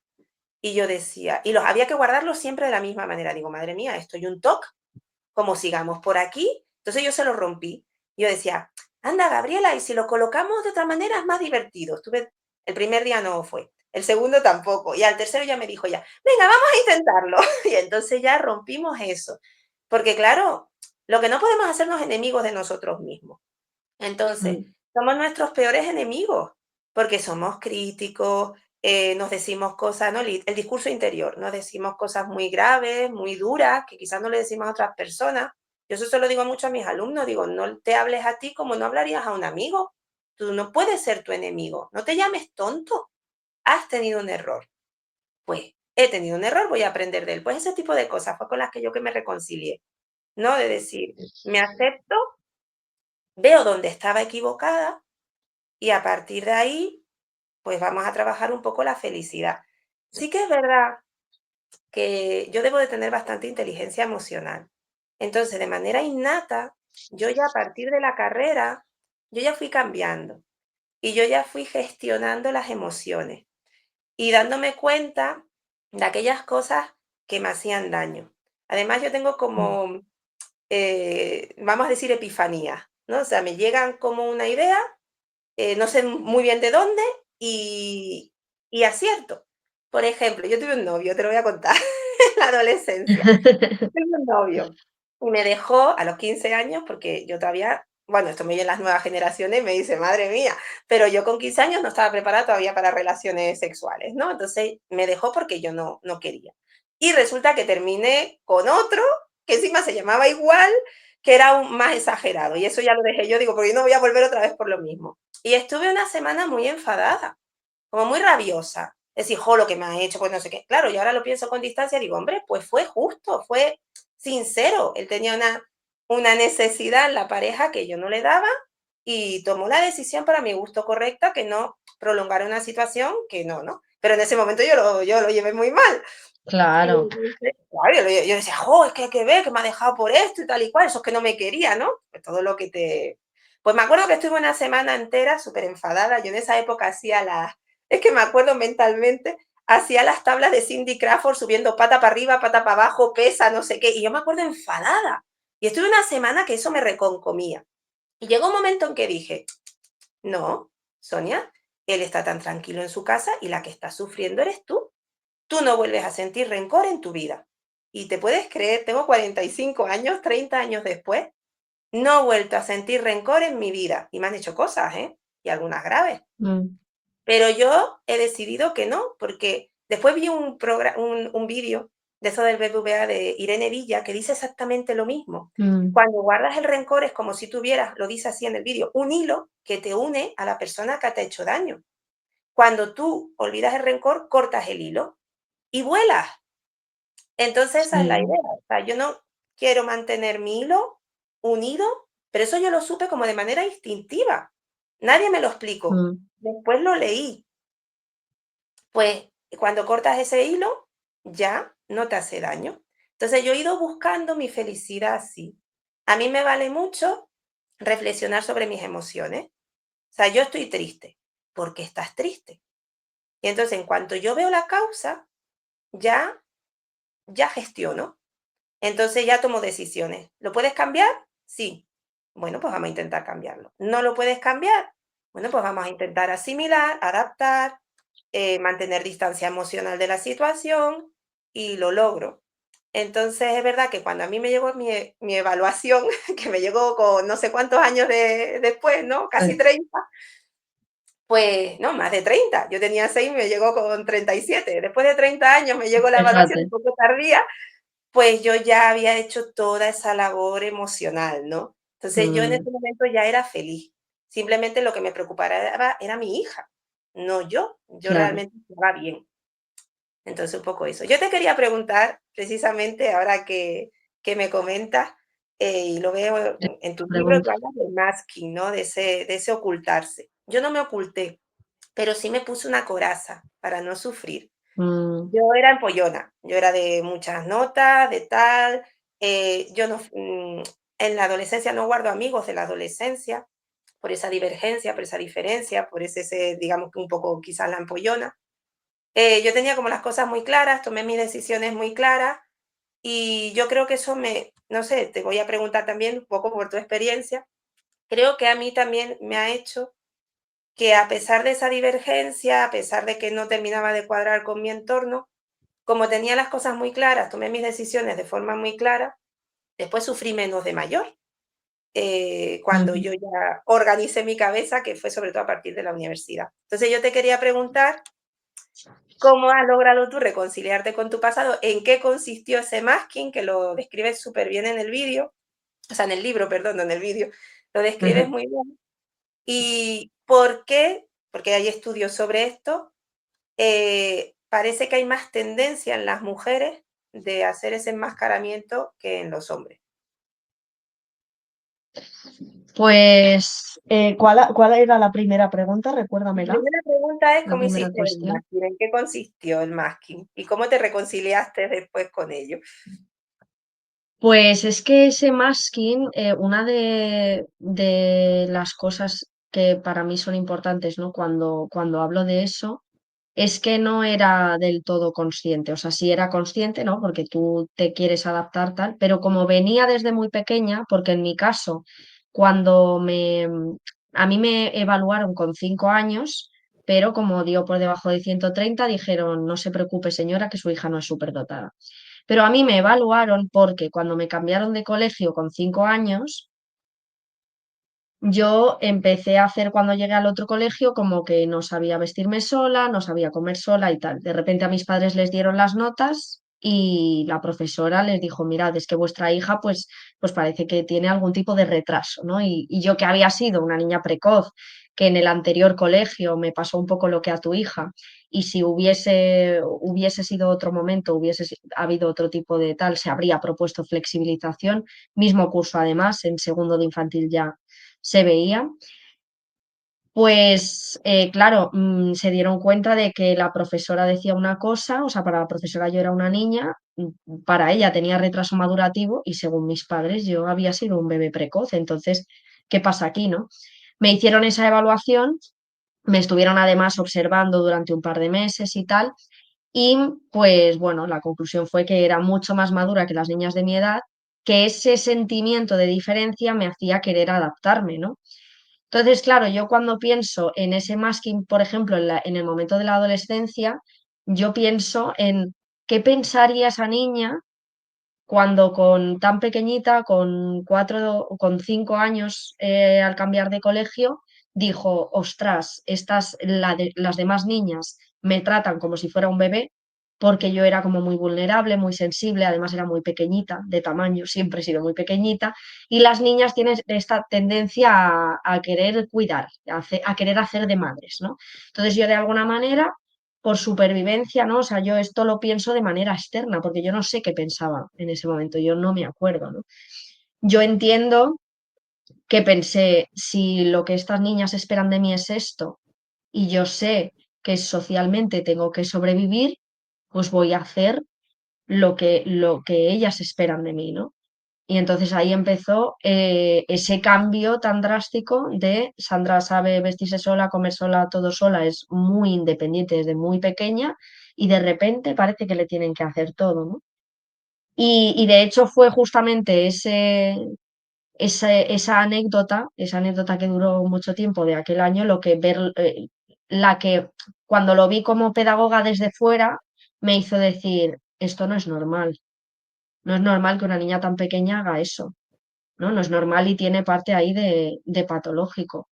Y yo decía, y los había que guardarlos siempre de la misma manera. Digo, madre mía, estoy un toque, como sigamos por aquí. Entonces yo se lo rompí. Yo decía, anda, Gabriela, y si lo colocamos de otra manera es más divertido. El primer día no fue, el segundo tampoco, y al tercero ya me dijo ya, venga, vamos a intentarlo. Y entonces ya rompimos eso. Porque claro, lo que no podemos hacernos enemigos de nosotros mismos. Entonces, mm, somos nuestros peores enemigos, porque somos críticos, nos decimos cosas, ¿no? El discurso interior, nos decimos cosas muy graves, muy duras, que quizás no le decimos a otras personas. Yo eso se lo digo mucho a mis alumnos, digo, no te hables a ti como no hablarías a un amigo. Tú no puedes ser tu enemigo, no te llames tonto. Has tenido un error. Pues he tenido un error, voy a aprender de él. Pues ese tipo de cosas fue con las que yo que me reconcilié, ¿no? De decir, me acepto, veo dónde estaba equivocada y a partir de ahí, pues vamos a trabajar un poco la felicidad. Sí que es verdad que yo debo de tener bastante inteligencia emocional. Entonces, de manera innata, yo ya a partir de la carrera, yo ya fui cambiando y yo ya fui gestionando las emociones y dándome cuenta de aquellas cosas que me hacían daño. Además, yo tengo mm, como, vamos a decir, epifanías, ¿no? O sea, me llegan como una idea, no sé muy bien de dónde y, y acierto. Por ejemplo, yo tuve un novio, te lo voy a contar, en la adolescencia. Tengo un novio y me dejó a los 15 años porque yo todavía, bueno, esto me oyen las nuevas generaciones y me dice, madre mía, pero yo con 15 años no estaba preparada todavía para relaciones sexuales, ¿no? Entonces me dejó porque yo no quería. Y resulta que terminé con otro que encima se llamaba igual, que era aún más exagerado. Y eso ya lo dejé yo, digo, porque yo no voy a volver otra vez por lo mismo. Y estuve una semana muy enfadada, como muy rabiosa. Es decir, jo, lo que me ha hecho, pues no sé qué. Claro, y ahora lo pienso con distancia, digo, hombre, pues fue justo, fue sincero. Él tenía una necesidad en la pareja que yo no le daba y tomó la decisión para mi gusto correcta, que no prolongar una situación que no, ¿no? Pero en ese momento yo lo llevé muy mal. Y claro. entonces, claro, yo decía, jo, es que hay que ver que me ha dejado por esto y tal y cual, eso es que no me quería, ¿no? Pues todo lo que te... Pues me acuerdo que estuve una semana entera súper enfadada. Yo en esa época hacía las... Es que me acuerdo mentalmente, hacía las tablas de Cindy Crawford subiendo pata para arriba, pata para abajo, pesa, no sé qué. Y yo me acuerdo enfadada. Y estuve una semana que eso me reconcomía. Y llegó un momento en que dije, no, Sonia, él está tan tranquilo en su casa y la que está sufriendo eres tú. Tú no vuelves a sentir rencor en tu vida. Y te puedes creer, tengo 45 años, 30 años después, no he vuelto a sentir rencor en mi vida. Y me han hecho cosas, ¿eh? Y algunas graves. Mm, Pero yo he decidido que no, porque después vi un vídeo de eso del BBVA de Irene Villa que dice exactamente lo mismo. mm, Cuando guardas el rencor es como si tuvieras, lo dice así en el vídeo, un hilo que te une a la persona que te ha hecho daño. Cuando tú olvidas el rencor, cortas el hilo y vuelas. Entonces esa es la sí. idea. O sea, yo no quiero mantener mi hilo unido, pero eso yo lo supe como de manera instintiva. Nadie me lo explicó. Mm, Después lo leí. Pues cuando cortas ese hilo, ya no te hace daño. Entonces yo he ido buscando mi felicidad así. A mí me vale mucho reflexionar sobre mis emociones. O sea, yo estoy triste. ¿Por qué estás triste? Y entonces en cuanto yo veo la causa, ya, ya gestiono. Entonces ya tomo decisiones. ¿Lo puedes cambiar? Sí. Bueno, pues vamos a intentar cambiarlo. ¿No lo puedes cambiar? Bueno, pues vamos a intentar asimilar, adaptar, mantener distancia emocional de la situación y lo logro. Entonces es verdad que cuando a mí me llegó mi evaluación, que me llegó con no sé cuántos años después, ¿no? Casi sí, 30, pues no, más de 30. Yo tenía 6 y me llegó con 37. Después de 30 años me llegó la evaluación un fíjate. poco tardía, pues yo ya había hecho toda esa labor emocional, ¿no? Entonces yo en Mm, ese momento ya era feliz. Simplemente lo que me preocupaba era mi hija, no yo. Yo claro. realmente estaba bien. Entonces un poco eso. Yo te quería preguntar, precisamente ahora que me comentas, y lo veo en tu libro, tú Pregunta. hablas del masking, ¿no? De ese ocultarse. Yo no me oculté, pero sí me puse una coraza para no sufrir. Mm, Yo era empollona, yo era de muchas notas, de tal, yo no, en la adolescencia no guardo amigos de la adolescencia, por esa divergencia, por esa diferencia, por ese digamos que un poco quizás la empollona. Yo tenía como las cosas muy claras, tomé mis decisiones muy claras y yo creo que eso no sé, te voy a preguntar también un poco por tu experiencia, creo que a mí también me ha hecho que a pesar de esa divergencia, a pesar de que no terminaba de cuadrar con mi entorno, como tenía las cosas muy claras, tomé mis decisiones de forma muy clara, después sufrí menos de mayor, cuando ujú. yo ya organicé mi cabeza, que fue sobre todo a partir de la universidad. Entonces yo te quería preguntar, ¿cómo has logrado tú reconciliarte con tu pasado? ¿En qué consistió ese masking? Que lo describes súper bien en el vídeo. o sea, en el libro, perdón, no en el vídeo, lo describes Ujú. muy bien. ¿Y por qué? Porque hay estudios sobre esto. Parece que hay más tendencia en las mujeres de hacer ese enmascaramiento que en los hombres. Pues, ¿cuál era la primera pregunta? Mi Recuérdamela, primera pregunta es la cómo primera hiciste el cuestión. masking, ¿en qué consistió el masking? ¿Y cómo te reconciliaste después con ello? Pues es que ese masking, una de las cosas que para mí son importantes, ¿no? Cuando hablo de eso, es que no era del todo consciente. O sea, sí era consciente, ¿no? Porque tú te quieres adaptar tal, pero como venía desde muy pequeña, porque en mi caso, cuando a mí me evaluaron con 5 años, pero como dio por debajo de 130 dijeron, no se preocupe, señora, que su hija no es superdotada. Pero a mí me evaluaron porque cuando me cambiaron de colegio con 5 años, yo empecé a hacer cuando llegué al otro colegio como que no sabía vestirme sola, no sabía comer sola y tal. De repente a mis padres les dieron las notas y la profesora les dijo, mirad, es que vuestra hija pues parece que tiene algún tipo de retraso, ¿no? Y yo que había sido una niña precoz, que en el anterior colegio me pasó un poco lo que a tu hija, y si hubiese sido otro momento, habido otro tipo de tal, se habría propuesto flexibilización, mismo curso además, en segundo de infantil ya se veía, pues claro, se dieron cuenta de que la profesora decía una cosa, o sea, para la profesora yo era una niña, para ella tenía retraso madurativo y según mis padres yo había sido un bebé precoz. Entonces, ¿qué pasa aquí, no? Me hicieron esa evaluación, me estuvieron además observando durante un par de meses y tal, y pues bueno, la conclusión fue que era mucho más madura que las niñas de mi edad, que ese sentimiento de diferencia me hacía querer adaptarme, ¿no? Entonces, claro, yo cuando pienso en ese masking, por ejemplo, en el momento de la adolescencia, yo pienso en qué pensaría esa niña cuando con tan pequeñita, con 5 años, al cambiar de colegio, dijo, ostras, las demás niñas me tratan como si fuera un bebé, porque yo era como muy vulnerable, muy sensible, además era muy pequeñita de tamaño, siempre he sido muy pequeñita, y las niñas tienen esta tendencia a querer cuidar, a querer hacer de madres, ¿no? Entonces yo de alguna manera por supervivencia, ¿no? O sea, yo esto lo pienso de manera externa, porque yo no sé qué pensaba en ese momento, yo no me acuerdo, ¿no? Yo entiendo que pensé, si lo que estas niñas esperan de mí es esto, y yo sé que socialmente tengo que sobrevivir, pues voy a hacer lo que ellas esperan de mí, ¿no? Y entonces ahí empezó ese cambio tan drástico de Sandra sabe vestirse sola, comer sola, todo sola, es muy independiente desde muy pequeña y de repente parece que le tienen que hacer todo, ¿no? Y de hecho fue justamente esa anécdota que duró mucho tiempo de aquel año, lo que la que cuando lo vi como pedagoga desde fuera me hizo decir, esto no es normal, no es normal que una niña tan pequeña haga eso. ¿No? No es normal y tiene parte ahí de patológico.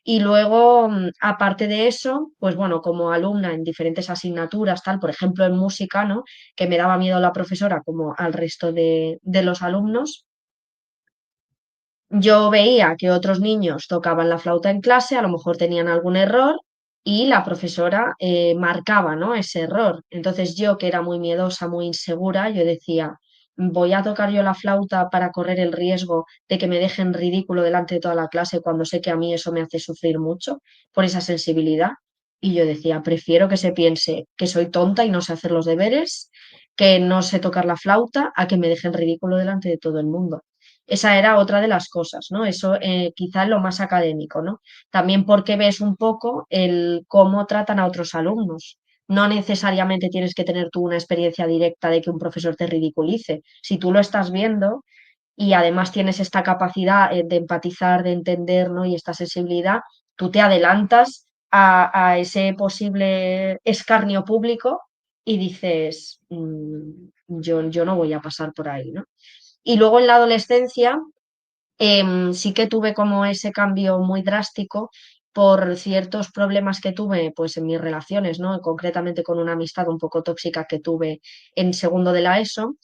Y luego, aparte de eso, pues bueno, como alumna en diferentes asignaturas, tal, por ejemplo en música, ¿no? Que me daba miedo la profesora como al resto de los alumnos, yo veía que otros niños tocaban la flauta en clase, a lo mejor tenían algún error y la profesora marcaba, ¿no? Ese error. Entonces yo, que era muy miedosa, muy insegura, yo decía, voy a tocar yo la flauta para correr el riesgo de que me dejen ridículo delante de toda la clase cuando sé que a mí eso me hace sufrir mucho por esa sensibilidad. Y yo decía, prefiero que se piense que soy tonta y no sé hacer los deberes, que no sé tocar la flauta, a que me dejen ridículo delante de todo el mundo. Esa era otra de las cosas, ¿no? Eso quizá es lo más académico, ¿no? También porque ves un poco el cómo tratan a otros alumnos. No necesariamente tienes que tener tú una experiencia directa de que un profesor te ridiculice. Si tú lo estás viendo y además tienes esta capacidad de empatizar, de entender, ¿no? Y esta sensibilidad, tú te adelantas a ese posible escarnio público y dices, yo no voy a pasar por ahí, ¿no? Y luego en la adolescencia sí que tuve como ese cambio muy drástico por ciertos problemas que tuve pues en mis relaciones, ¿no? Concretamente con una amistad un poco tóxica que tuve en segundo de la ESO,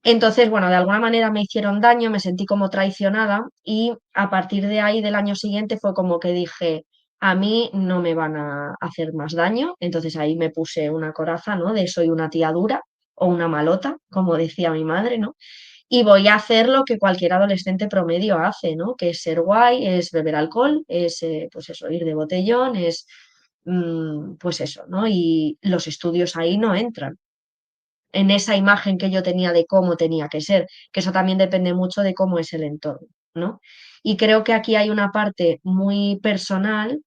Entonces, bueno, de alguna manera me hicieron daño, me sentí como traicionada y a partir de ahí del año siguiente fue como que dije, a mí no me van a hacer más daño. Entonces ahí me puse una coraza, ¿no? De soy una tía dura o una malota, como decía mi madre, ¿no? Y voy a hacer lo que cualquier adolescente promedio hace, ¿no? Que es ser guay, es beber alcohol, es, pues eso, ir de botellón, es, pues eso, ¿no? Y los estudios ahí no entran en esa imagen que yo tenía de cómo tenía que ser, que eso también depende mucho de cómo es el entorno, ¿no? Y creo que aquí hay una parte muy personal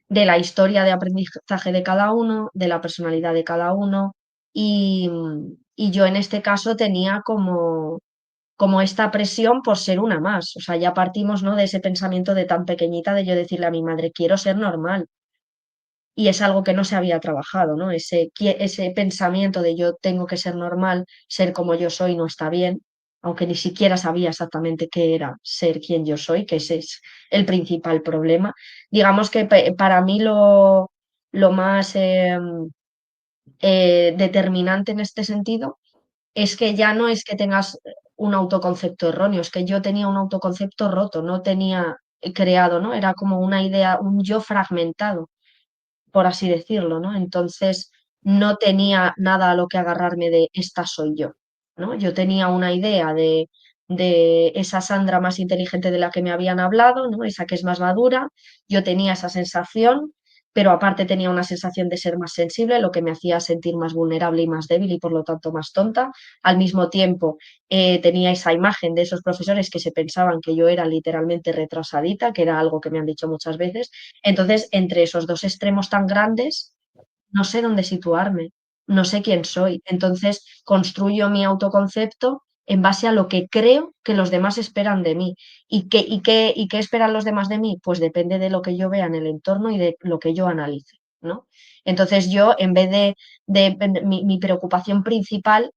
de la historia de aprendizaje de cada uno, de la personalidad de cada uno, y, y yo en este caso tenía como esta presión por ser una más. O sea, ya partimos, ¿no? De ese pensamiento de tan pequeñita de yo decirle a mi madre, quiero ser normal. Y es algo que no se había trabajado, ¿no? Ese pensamiento de yo tengo que ser normal, ser como yo soy no está bien, aunque ni siquiera sabía exactamente qué era ser quien yo soy, que ese es el principal problema. Digamos que para mí lo más determinante en este sentido es que ya no es que tengas un autoconcepto erróneo, es que yo tenía un autoconcepto roto, no tenía creado, ¿no? Era como una idea, un yo fragmentado, por así decirlo, ¿no? Entonces no tenía nada a lo que agarrarme de esta soy yo, ¿no? Yo tenía una idea de esa Sandra más inteligente de la que me habían hablado, ¿no? Esa que es más madura, yo tenía esa sensación, pero aparte tenía una sensación de ser más sensible, lo que me hacía sentir más vulnerable y más débil y por lo tanto más tonta. Al mismo tiempo tenía esa imagen de esos profesores que se pensaban que yo era literalmente retrasadita, que era algo que me han dicho muchas veces. Entonces, entre esos dos extremos tan grandes, no sé dónde situarme, no sé quién soy. Entonces, construyo mi autoconcepto en base a lo que creo que los demás esperan de mí. ¿Y qué esperan los demás de mí? Pues depende de lo que yo vea en el entorno y de lo que yo analice, ¿no? Entonces yo, en vez mi preocupación principal,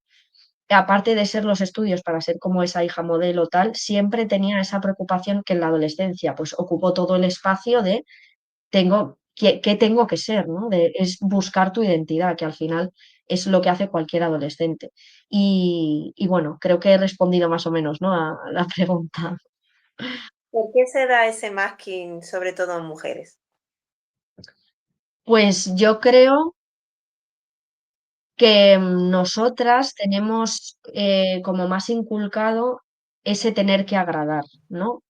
aparte de ser los estudios para ser como esa hija modelo tal, siempre tenía esa preocupación que en la adolescencia pues ocupó todo el espacio de qué tengo que ser, ¿no? Es buscar tu identidad, que al final es lo que hace cualquier adolescente. Y bueno, creo que he respondido más o menos, ¿no? A la pregunta. ¿Por qué se da ese masking, sobre todo en mujeres? Pues yo creo que nosotras tenemos como más inculcado ese tener que agradar, ¿no?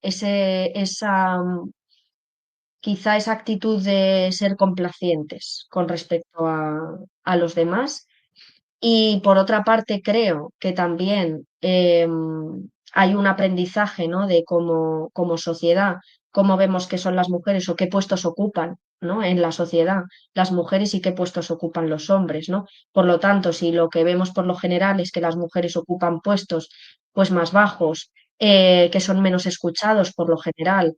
Quizá esa actitud de ser complacientes con respecto a los demás. Y por otra parte, creo que también hay un aprendizaje, ¿no? De como sociedad, cómo vemos que son las mujeres o qué puestos ocupan, ¿no? En la sociedad las mujeres y qué puestos ocupan los hombres, ¿no? Por lo tanto, si lo que vemos por lo general es que las mujeres ocupan puestos pues más bajos, que son menos escuchados por lo general,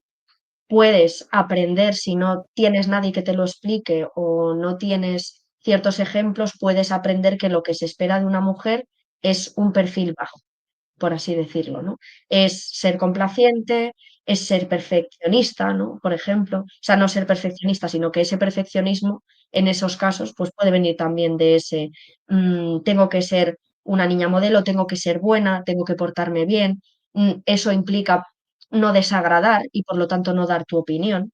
puedes aprender si no tienes nadie que te lo explique o no tienes ciertos ejemplos, puedes aprender que lo que se espera de una mujer es un perfil bajo, por así decirlo, ¿no? Es ser complaciente, es ser perfeccionista, ¿no? Por ejemplo, o sea, no ser perfeccionista, sino que ese perfeccionismo en esos casos pues puede venir también de ese tengo que ser una niña modelo, tengo que ser buena, tengo que portarme bien, eso implica no desagradar y por lo tanto no dar tu opinión,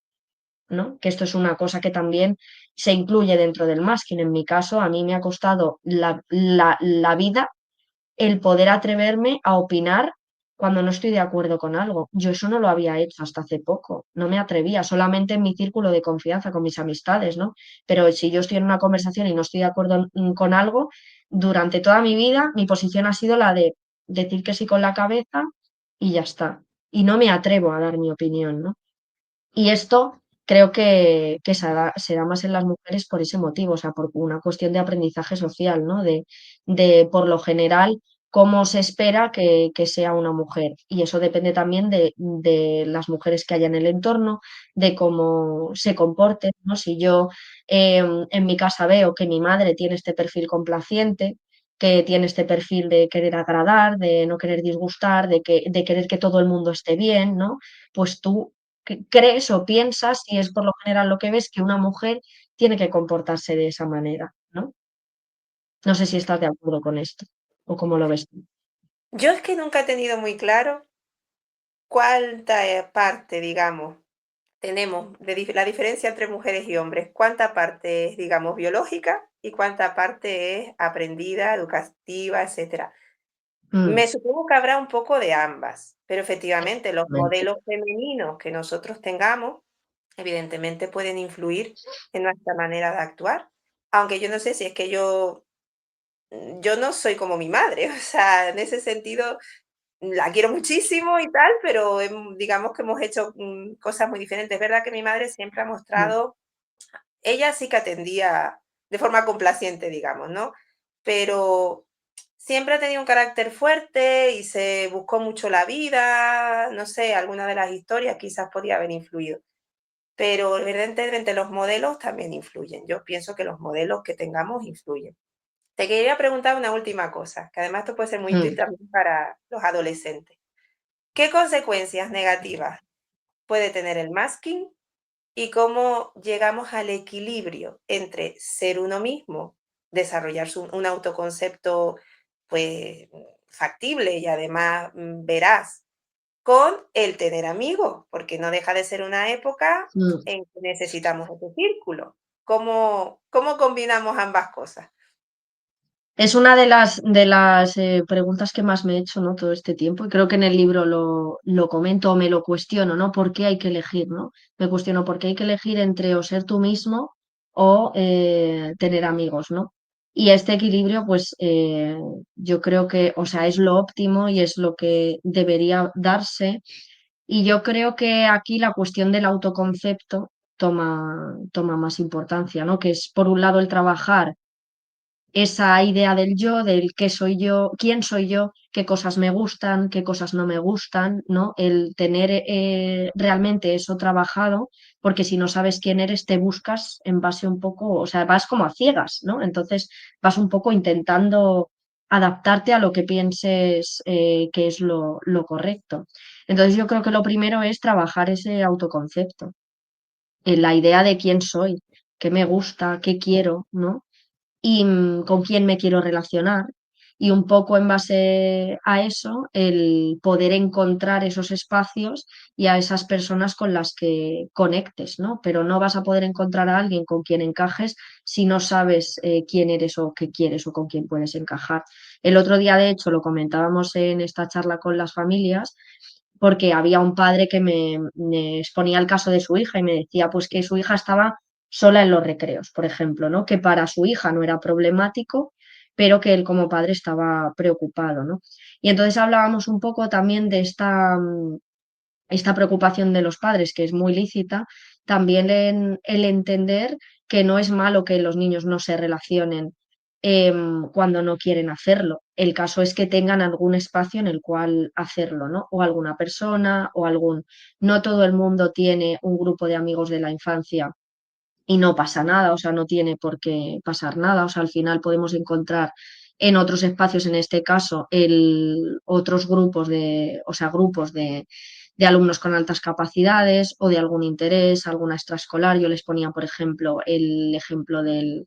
¿no? Que esto es una cosa que también se incluye dentro del masking. En mi caso, a mí me ha costado la vida el poder atreverme a opinar cuando no estoy de acuerdo con algo. Yo eso no lo había hecho hasta hace poco, no me atrevía, solamente en mi círculo de confianza con mis amistades, ¿no? Pero si yo estoy en una conversación y no estoy de acuerdo con algo, durante toda mi vida mi posición ha sido la de decir que sí con la cabeza y ya está. Y no me atrevo a dar mi opinión, ¿no? Y esto creo que se da más en las mujeres por ese motivo, o sea, por una cuestión de aprendizaje social, ¿no? De por lo general, cómo se espera que sea una mujer. Y eso depende también de las mujeres que haya en el entorno, de cómo se comporten, ¿no? Si yo en mi casa veo que mi madre tiene este perfil complaciente, que tiene este perfil de querer agradar, de no querer disgustar, de querer que todo el mundo esté bien, ¿no? Pues tú crees o piensas, y es por lo general lo que ves, que una mujer tiene que comportarse de esa manera, ¿no? No sé si estás de acuerdo con esto o cómo lo ves tú. Yo es que nunca he tenido muy claro cuánta, parte, digamos, tenemos de la diferencia entre mujeres y hombres, cuánta parte es, digamos, biológica y cuánta parte es aprendida, educativa, etcétera. Mm, Me supongo que habrá un poco de ambas, pero efectivamente los efectivamente. modelos femeninos que nosotros tengamos, evidentemente pueden influir en nuestra manera de actuar. Aunque yo no sé si es que yo no soy como mi madre, o sea, en ese sentido la quiero muchísimo y tal, pero digamos que hemos hecho cosas muy diferentes. Es verdad que mi madre siempre ha Mm, mostrado, ella sí que atendía de forma complaciente, digamos, ¿no? Pero siempre ha tenido un carácter fuerte y se buscó mucho la vida, no sé, alguna de las historias quizás podía haber influido. Pero evidentemente los modelos también influyen. Yo pienso que los modelos que tengamos influyen. Te quería preguntar una última cosa, que además esto puede ser muy útil mm. también para los adolescentes. ¿Qué consecuencias negativas puede tener el masking y cómo llegamos al equilibrio entre ser uno mismo, desarrollar un autoconcepto pues factible y además veraz, con el tener amigos, porque no deja de ser una época Mm. en que necesitamos ese círculo? ¿Cómo combinamos ambas cosas? Es una de las preguntas que más me he hecho, ¿no? Todo este tiempo, y creo que en el libro lo comento o me lo cuestiono, ¿no? ¿Por qué hay que elegir, ¿no? Me cuestiono por qué hay que elegir entre o ser tú mismo o tener amigos, ¿no? Y este equilibrio, pues yo creo que, o sea, es lo óptimo y es lo que debería darse. Y yo creo que aquí la cuestión del autoconcepto toma más importancia, ¿no? Que es, por un lado, el trabajar esa idea del yo, del qué soy yo, quién soy yo, qué cosas me gustan, qué cosas no me gustan, ¿no? El tener realmente eso trabajado, porque si no sabes quién eres, te buscas en base un poco, o sea, vas como a ciegas, ¿no? Entonces vas un poco intentando adaptarte a lo que pienses que es lo correcto. Entonces yo creo que lo primero es trabajar ese autoconcepto, en la idea de quién soy, qué me gusta, qué quiero, ¿no? Y con quién me quiero relacionar. Y un poco en base a eso, el poder encontrar esos espacios y a esas personas con las que conectes, ¿no? Pero no vas a poder encontrar a alguien con quien encajes si no sabes quién eres o qué quieres o con quién puedes encajar. El otro día, de hecho, lo comentábamos en esta charla con las familias, porque había un padre que me exponía el caso de su hija y me decía pues que su hija estaba sola en los recreos, por ejemplo, ¿no? Que para su hija no era problemático, pero que él como padre estaba preocupado, ¿no? Y entonces hablábamos un poco también de esta preocupación de los padres, que es muy lícita, también en el entender que no es malo que los niños no se relacionen cuando no quieren hacerlo. El caso es que tengan algún espacio en el cual hacerlo, ¿no? O alguna persona o algún... No todo el mundo tiene un grupo de amigos de la infancia y no pasa nada, o sea, no tiene por qué pasar nada, o sea, al final podemos encontrar en otros espacios, en este caso, otros grupos o sea, grupos de alumnos con altas capacidades o de algún interés, alguna extraescolar. Yo les ponía, por ejemplo, el ejemplo del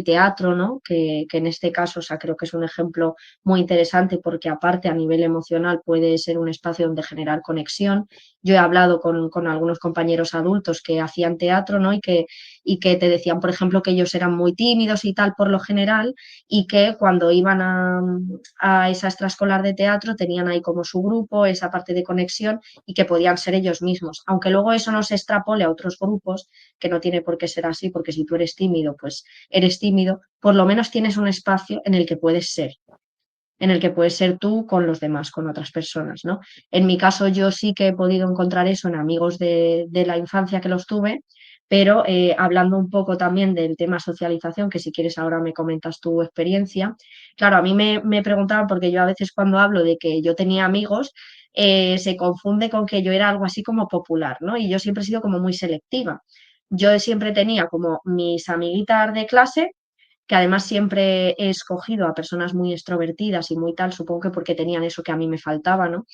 teatro, ¿no? Que en este caso, o sea, creo que es un ejemplo muy interesante porque aparte a nivel emocional puede ser un espacio donde generar conexión. Yo he hablado con algunos compañeros adultos que hacían teatro, ¿no? Y que te decían, por ejemplo, que ellos eran muy tímidos y tal por lo general, y que cuando iban a esa extraescolar de teatro tenían ahí como su grupo, esa parte de conexión y que podían ser ellos mismos. Aunque luego eso no se extrapole a otros grupos, que no tiene por qué ser así, porque si tú eres tímido, pues eres tímido, por lo menos tienes un espacio en el que puedes ser tú con los demás, con otras personas, ¿no? En mi caso, yo sí que he podido encontrar eso en amigos de la infancia que los tuve, pero hablando un poco también del tema socialización, que si quieres ahora me comentas tu experiencia, claro, a mí me preguntaban, porque yo a veces cuando hablo de que yo tenía amigos, se confunde con que yo era algo así como popular, ¿no? Y yo siempre he sido como muy selectiva. Yo siempre tenía como mis amiguitas de clase, que además siempre he escogido a personas muy extrovertidas y muy tal, supongo que porque tenían eso que a mí me faltaba, ¿no?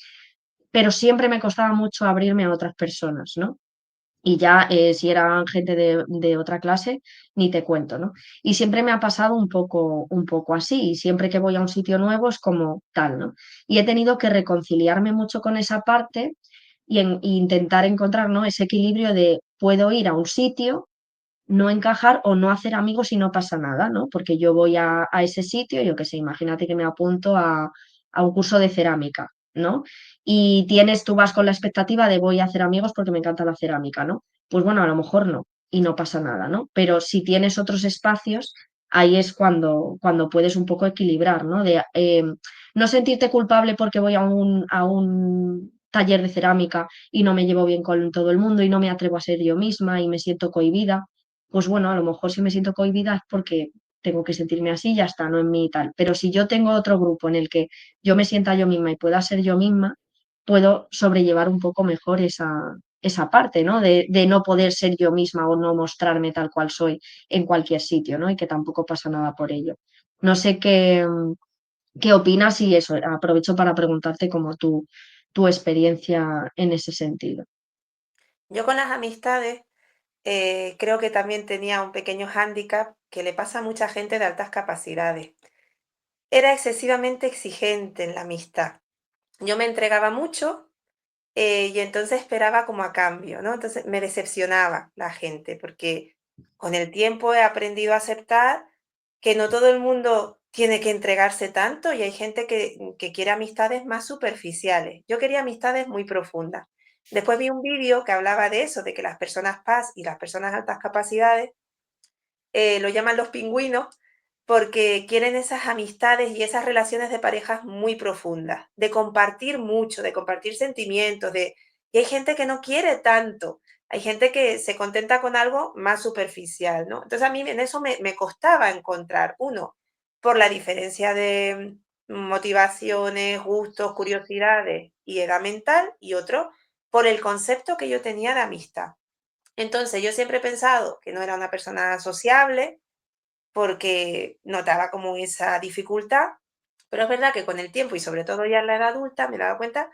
Pero siempre me costaba mucho abrirme a otras personas, ¿no? Y ya si eran gente de otra clase, ni te cuento, ¿no? Y siempre me ha pasado un poco así, y siempre que voy a un sitio nuevo es como tal, ¿no? Y he tenido que reconciliarme mucho con esa parte y intentar encontrar, ¿no? Ese equilibrio de puedo ir a un sitio, no encajar o no hacer amigos y no pasa nada, ¿no? Porque yo voy a ese sitio, yo qué sé, imagínate que me apunto a un curso de cerámica, ¿no? Y tú vas con la expectativa de voy a hacer amigos porque me encanta la cerámica, ¿no? Pues bueno, a lo mejor no, y no pasa nada, ¿no? Pero si tienes otros espacios, ahí es cuando puedes un poco equilibrar, ¿no? No sentirte culpable porque voy a un taller de cerámica y no me llevo bien con todo el mundo y no me atrevo a ser yo misma y me siento cohibida, pues bueno, a lo mejor si me siento cohibida es porque tengo que sentirme así, ya está, no en mí y tal. Pero si yo tengo otro grupo en el que yo me sienta yo misma y pueda ser yo misma, puedo sobrellevar un poco mejor esa parte, ¿no? De no poder ser yo misma o no mostrarme tal cual soy en cualquier sitio, ¿no? Y que tampoco pasa nada por ello. No sé qué opinas y eso, aprovecho para preguntarte como tu experiencia en ese sentido. Yo con las amistades creo que también tenía un pequeño hándicap que le pasa a mucha gente de altas capacidades. Era excesivamente exigente en la amistad. Yo me entregaba mucho y entonces esperaba como a cambio, ¿no? Entonces me decepcionaba la gente porque con el tiempo he aprendido a aceptar que no todo el mundo tiene que entregarse tanto y hay gente que quiere amistades más superficiales. Yo quería amistades muy profundas. Después vi un vídeo que hablaba de eso, de que las personas paz y las personas altas capacidades lo llaman los pingüinos, porque quieren esas amistades y esas relaciones de parejas muy profundas, de compartir mucho, de compartir sentimientos, y hay gente que no quiere tanto, hay gente que se contenta con algo más superficial, ¿no? Entonces a mí en eso me costaba encontrar, uno, por la diferencia de motivaciones, gustos, curiosidades y edad mental, y otro, por el concepto que yo tenía de amistad. Entonces, yo siempre he pensado que no era una persona sociable porque notaba como esa dificultad, pero es verdad que con el tiempo y sobre todo ya en la edad adulta me he dado cuenta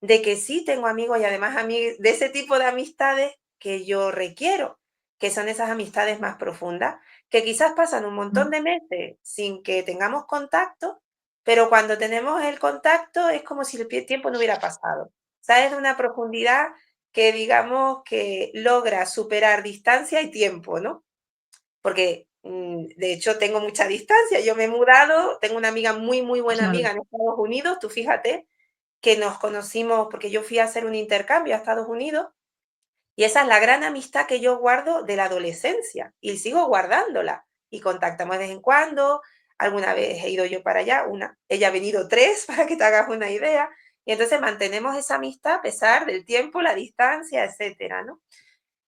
de que sí tengo amigos y además de ese tipo de amistades que yo requiero, que son esas amistades más profundas, que quizás pasan un montón de meses sin que tengamos contacto, pero cuando tenemos el contacto es como si el tiempo no hubiera pasado. ¿Sabes? De una profundidad que digamos que logra superar distancia y tiempo, ¿no? Porque, de hecho, tengo mucha distancia. Yo me he mudado, tengo una amiga muy, muy buena Claro, amiga en Estados Unidos, tú fíjate, que nos conocimos porque yo fui a hacer un intercambio a Estados Unidos, y esa es la gran amistad que yo guardo de la adolescencia, y sigo guardándola, y contactamos de vez en cuando, alguna vez he ido yo para allá, ella ha venido 3 para que te hagas una idea, y entonces mantenemos esa amistad a pesar del tiempo, la distancia, etcétera, ¿no?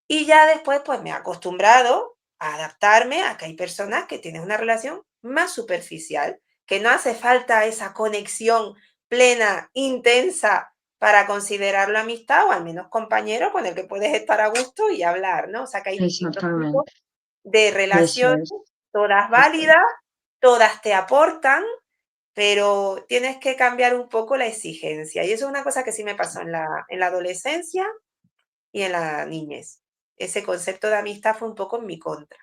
Y ya después, pues me he acostumbrado a adaptarme a que hay personas que tienen una relación más superficial, que no hace falta esa conexión plena, intensa, para considerarlo amistad o al menos compañero con el que puedes estar a gusto y hablar, ¿no? O sea que hay distintos tipos exactamente. de Eso relaciones, es. todas Eso es. válidas, todas te aportan, pero tienes que cambiar un poco la exigencia. Y eso es una cosa que sí me pasó en la adolescencia y en la niñez. Ese concepto de amistad fue un poco en mi contra.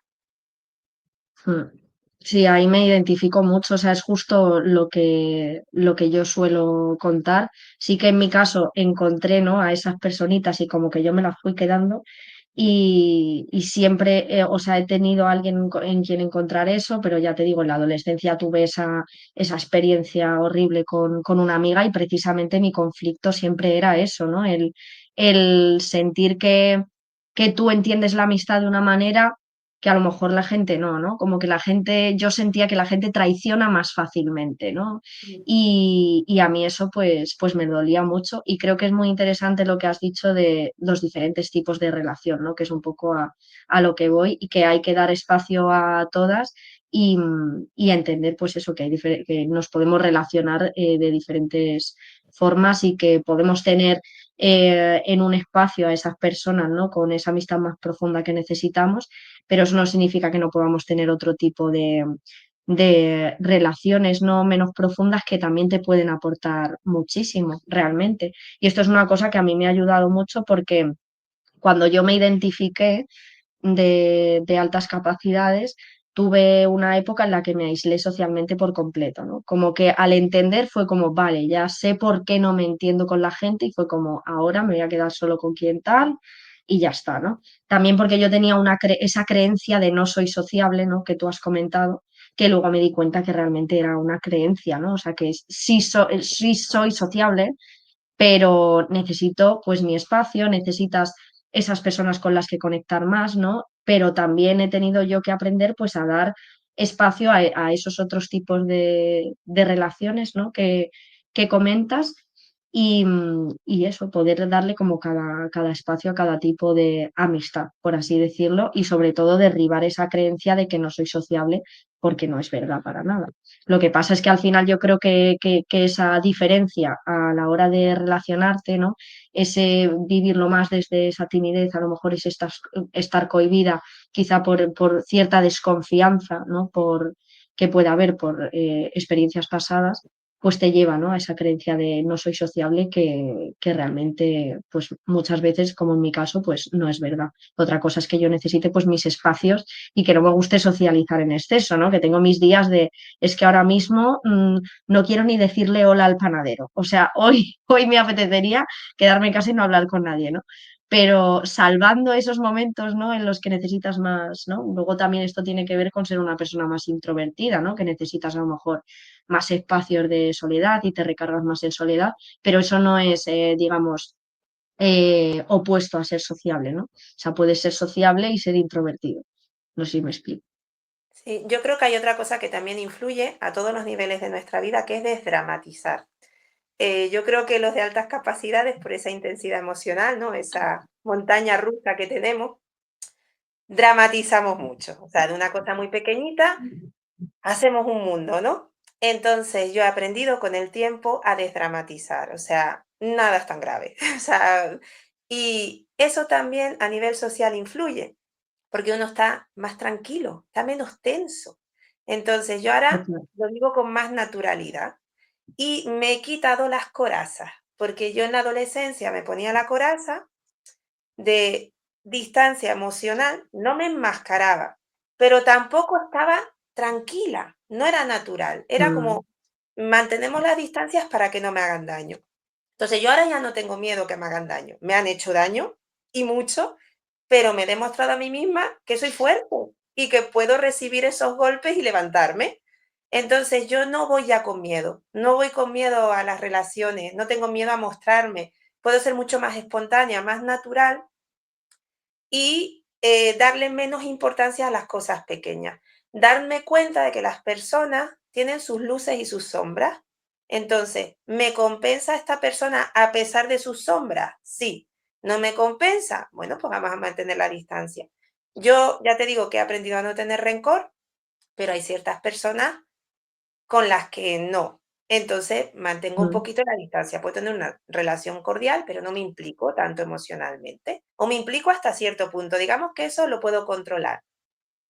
Mm. Sí, ahí me identifico mucho, o sea, es justo lo que yo suelo contar. Sí que en mi caso encontré, ¿no? A esas personitas y como que yo me las fui quedando y siempre, o sea, he tenido a alguien en quien encontrar eso, pero ya te digo, en la adolescencia tuve esa experiencia horrible con una amiga y precisamente mi conflicto siempre era eso, ¿no? El sentir que tú entiendes la amistad de una manera que a lo mejor la gente no, ¿no? Como que la gente, yo sentía que la gente traiciona más fácilmente, ¿no? Mm, Y a mí eso pues me dolía mucho y creo que es muy interesante lo que has dicho de los diferentes tipos de relación, ¿no? Que es un poco a lo que voy y que hay que dar espacio a todas y entender pues eso, que nos podemos relacionar de diferentes formas y que podemos tener en un espacio a esas personas, ¿no? Con esa amistad más profunda que necesitamos, pero eso no significa que no podamos tener otro tipo de relaciones no menos profundas que también te pueden aportar muchísimo, realmente. Y esto es una cosa que a mí me ha ayudado mucho porque cuando yo me identifiqué de altas capacidades, tuve una época en la que me aislé socialmente por completo, ¿no? Como que al entender fue como, vale, ya sé por qué no me entiendo con la gente y fue como, ahora me voy a quedar solo con quien tal y ya está, ¿no? También porque yo tenía esa creencia de no soy sociable, ¿no? Que tú has comentado, que luego me di cuenta que realmente era una creencia, ¿no? O sea, que sí soy sociable, pero necesito pues mi espacio, necesitas esas personas con las que conectar más, ¿no? Pero también he tenido yo que aprender pues a dar espacio a esos otros tipos de relaciones, ¿no? Que comentas y eso, poder darle como cada espacio a cada tipo de amistad, por así decirlo, y sobre todo derribar esa creencia de que no soy sociable porque no es verdad para nada. Lo que pasa es que al final yo creo que esa diferencia a la hora de relacionarte, ¿no? Ese vivirlo más desde esa timidez, a lo mejor es estar cohibida quizá por cierta desconfianza, ¿no? Que puede haber por experiencias pasadas, pues te lleva, ¿no? A esa creencia de no soy sociable que realmente, pues muchas veces, como en mi caso, pues no es verdad. Otra cosa es que yo necesite pues mis espacios y que no me guste socializar en exceso, ¿no? Que tengo mis días de es que ahora mismo no quiero ni decirle hola al panadero. O sea, hoy me apetecería quedarme en casa y no hablar con nadie, ¿no? Pero salvando esos momentos, ¿no? En los que necesitas más, ¿no? Luego también esto tiene que ver con ser una persona más introvertida, ¿no? Que necesitas a lo mejor más espacios de soledad y te recargas más en soledad, pero eso no es, digamos, opuesto a ser sociable, ¿no? O sea, puedes ser sociable y ser introvertido. No sé si me explico. Sí, yo creo que hay otra cosa que también influye a todos los niveles de nuestra vida, que es desdramatizar. Yo creo que los de altas capacidades, por esa intensidad emocional, ¿no? Esa montaña rusa que tenemos, dramatizamos mucho. O sea, de una cosa muy pequeñita hacemos un mundo, ¿no? Entonces, yo he aprendido con el tiempo a desdramatizar, o sea, nada es tan grave. O sea, y eso también a nivel social influye, porque uno está más tranquilo, está menos tenso. Entonces, yo ahora Total. lo digo con más naturalidad y me he quitado las corazas, porque yo en la adolescencia me ponía la coraza de distancia emocional, no me enmascaraba, pero tampoco estaba tranquila, no era natural, era Mm, como mantenemos las distancias para que no me hagan daño. Entonces yo ahora ya no tengo miedo que me hagan daño, me han hecho daño y mucho, pero me he demostrado a mí misma que soy fuerte y que puedo recibir esos golpes y levantarme. Entonces yo no voy ya con miedo, no voy con miedo a las relaciones, no tengo miedo a mostrarme, puedo ser mucho más espontánea, más natural y darle menos importancia a las cosas pequeñas. Darme cuenta de que las personas tienen sus luces y sus sombras. Entonces, ¿me compensa esta persona a pesar de sus sombras? Sí. ¿No me compensa? Bueno, pues vamos a mantener la distancia. Yo ya te digo que he aprendido a no tener rencor, pero hay ciertas personas con las que no. Entonces, mantengo un mm. poquito la distancia. Puedo tener una relación cordial, pero no me implico tanto emocionalmente. O me implico hasta cierto punto. Digamos que eso lo puedo controlar.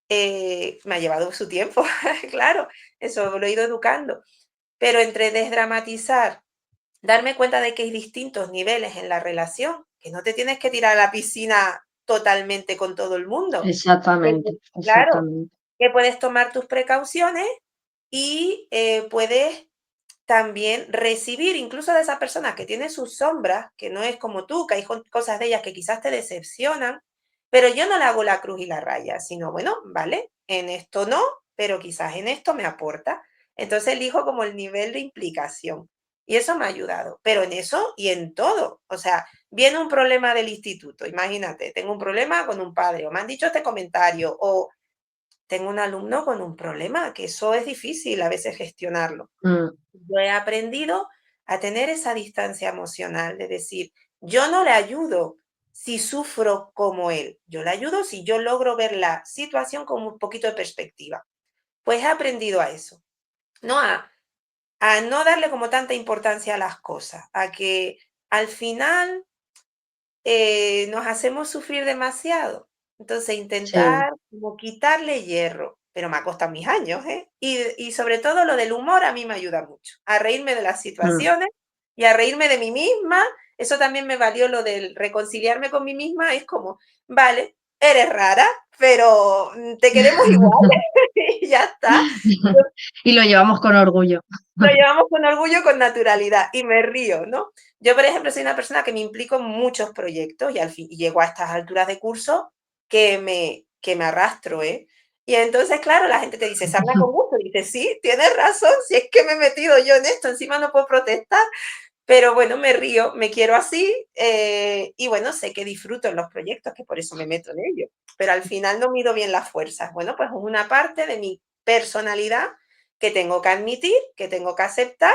Me ha llevado su tiempo, claro, eso lo he ido educando. Pero entre desdramatizar, darme cuenta de que hay distintos niveles en la relación, que no te tienes que tirar a la piscina totalmente con todo el mundo. Que Exactamente, claro, exactamente. que puedes tomar tus precauciones y puedes también recibir incluso de esa persona que tiene sus sombras, que no es como tú, que hay cosas de ellas que quizás te decepcionan, pero yo no le hago la cruz y la raya, sino, bueno, vale, en esto no, pero quizás en esto me aporta. Entonces elijo como el nivel de implicación. Y eso me ha ayudado, pero en eso y en todo. O sea, viene un problema del instituto, imagínate, tengo un problema con un padre, o me han dicho este comentario, o tengo un alumno con un problema, que eso es difícil a veces gestionarlo. Mm, Yo he aprendido a tener esa distancia emocional de decir, yo no le ayudo si sufro como él, yo le ayudo si yo logro ver la situación con un poquito de perspectiva. Pues he aprendido a eso, ¿no? A no darle como tanta importancia a las cosas, a que al final nos hacemos sufrir demasiado. Entonces, sí. intentar como quitarle hierro, pero me ha costado mis años, ¿eh? Y sobre todo lo del humor a mí me ayuda mucho, a reírme de las Mm, situaciones y a reírme de mí misma eso también me valió lo del reconciliarme con mí misma, es como, vale, eres rara, pero te queremos igual y ya está. Y lo llevamos con orgullo. Lo llevamos con orgullo, con naturalidad y me río, ¿no? Yo, por ejemplo, soy una persona que me implico en muchos proyectos y al fin y llego a estas alturas de curso que me arrastro, ¿eh? Y entonces, claro, la gente te dice: "Sarna con gusto", y dices: "Sí, tienes razón, si es que me he metido yo en esto, encima no puedo protestar", pero bueno, me río, me quiero así, y bueno, sé que disfruto en los proyectos, que por eso me meto en ellos, pero al final no mido bien las fuerzas. Bueno, pues es una parte de mi personalidad que tengo que admitir, que tengo que aceptar.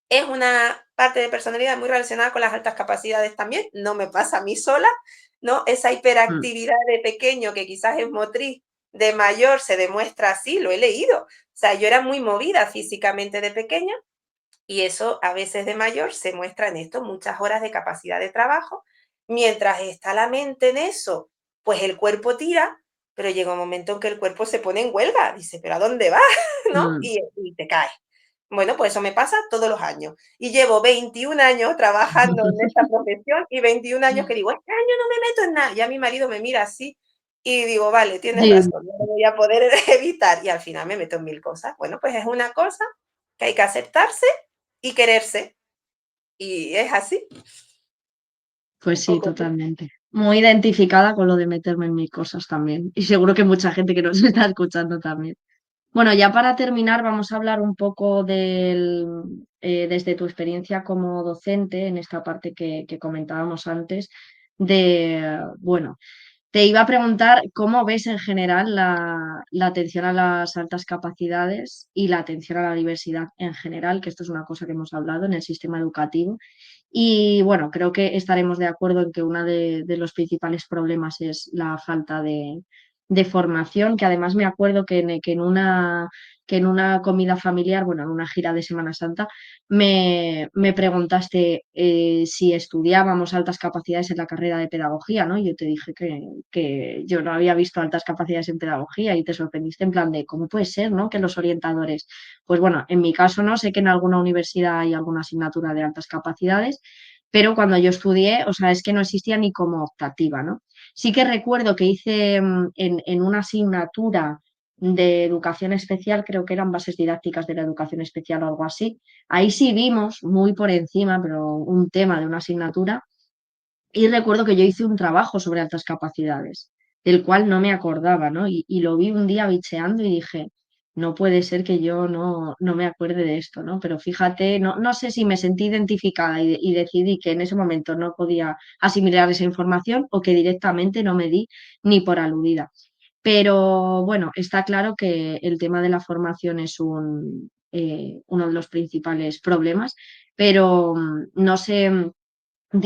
Es una parte de personalidad muy relacionada con las altas capacidades también, no me pasa a mí sola, ¿no? Esa Mm, hiperactividad de pequeño que quizás es motriz, de mayor se demuestra así, lo he leído. O sea, yo era muy movida físicamente de pequeña y eso a veces de mayor se muestra en esto, muchas horas de capacidad de trabajo. Mientras está la mente en eso, pues el cuerpo tira, pero llega un momento en que el cuerpo se pone en huelga, dice, pero ¿a dónde vas? ¿No? mm. Y te caes. Bueno, pues eso me pasa todos los años. Y llevo 21 años trabajando en esta profesión y 21 años que digo, este año no me meto en nada. Ya mi marido me mira así y digo, vale, tienes Sí, razón, no lo voy a poder evitar. Y al final me meto en mil cosas. Bueno, pues es una cosa que hay que aceptarse y quererse. Y es así, pues un sí, poco así. totalmente. Muy identificada con lo de meterme en mis cosas también. Y seguro que mucha gente que nos está escuchando también. Bueno, ya para terminar, vamos a hablar un poco desde tu experiencia como docente, en esta parte que comentábamos antes, bueno, te iba a preguntar cómo ves en general la atención a las altas capacidades y la atención a la diversidad en general, que esto es una cosa que hemos hablado en el sistema educativo. Y bueno, creo que estaremos de acuerdo en que uno de los principales problemas es la falta de formación, que además me acuerdo que en una comida familiar, bueno, en una gira de Semana Santa, me preguntaste si estudiábamos altas capacidades en la carrera de pedagogía, ¿no? Y yo te dije que yo no había visto altas capacidades en pedagogía y te sorprendiste en plan de, ¿cómo puede ser, ¿no? Que los orientadores, pues bueno, en mi caso no, sé que en alguna universidad hay alguna asignatura de altas capacidades, pero cuando yo estudié, o sea, es que no existía ni como optativa, ¿no? Sí que recuerdo que hice en una asignatura de educación especial, creo que eran bases didácticas de la educación especial o algo así. Ahí sí vimos muy por encima, pero un tema de una asignatura. Y recuerdo que yo hice un trabajo sobre altas capacidades, del cual no me acordaba, ¿no? Y lo vi un día bicheando y dije, no puede ser que yo no me acuerde de esto, ¿no? Pero fíjate, no sé si me sentí identificada y decidí que en ese momento no podía asimilar esa información o que directamente no me di ni por aludida. Pero bueno, está claro que el tema de la formación es uno de los principales problemas, pero no sé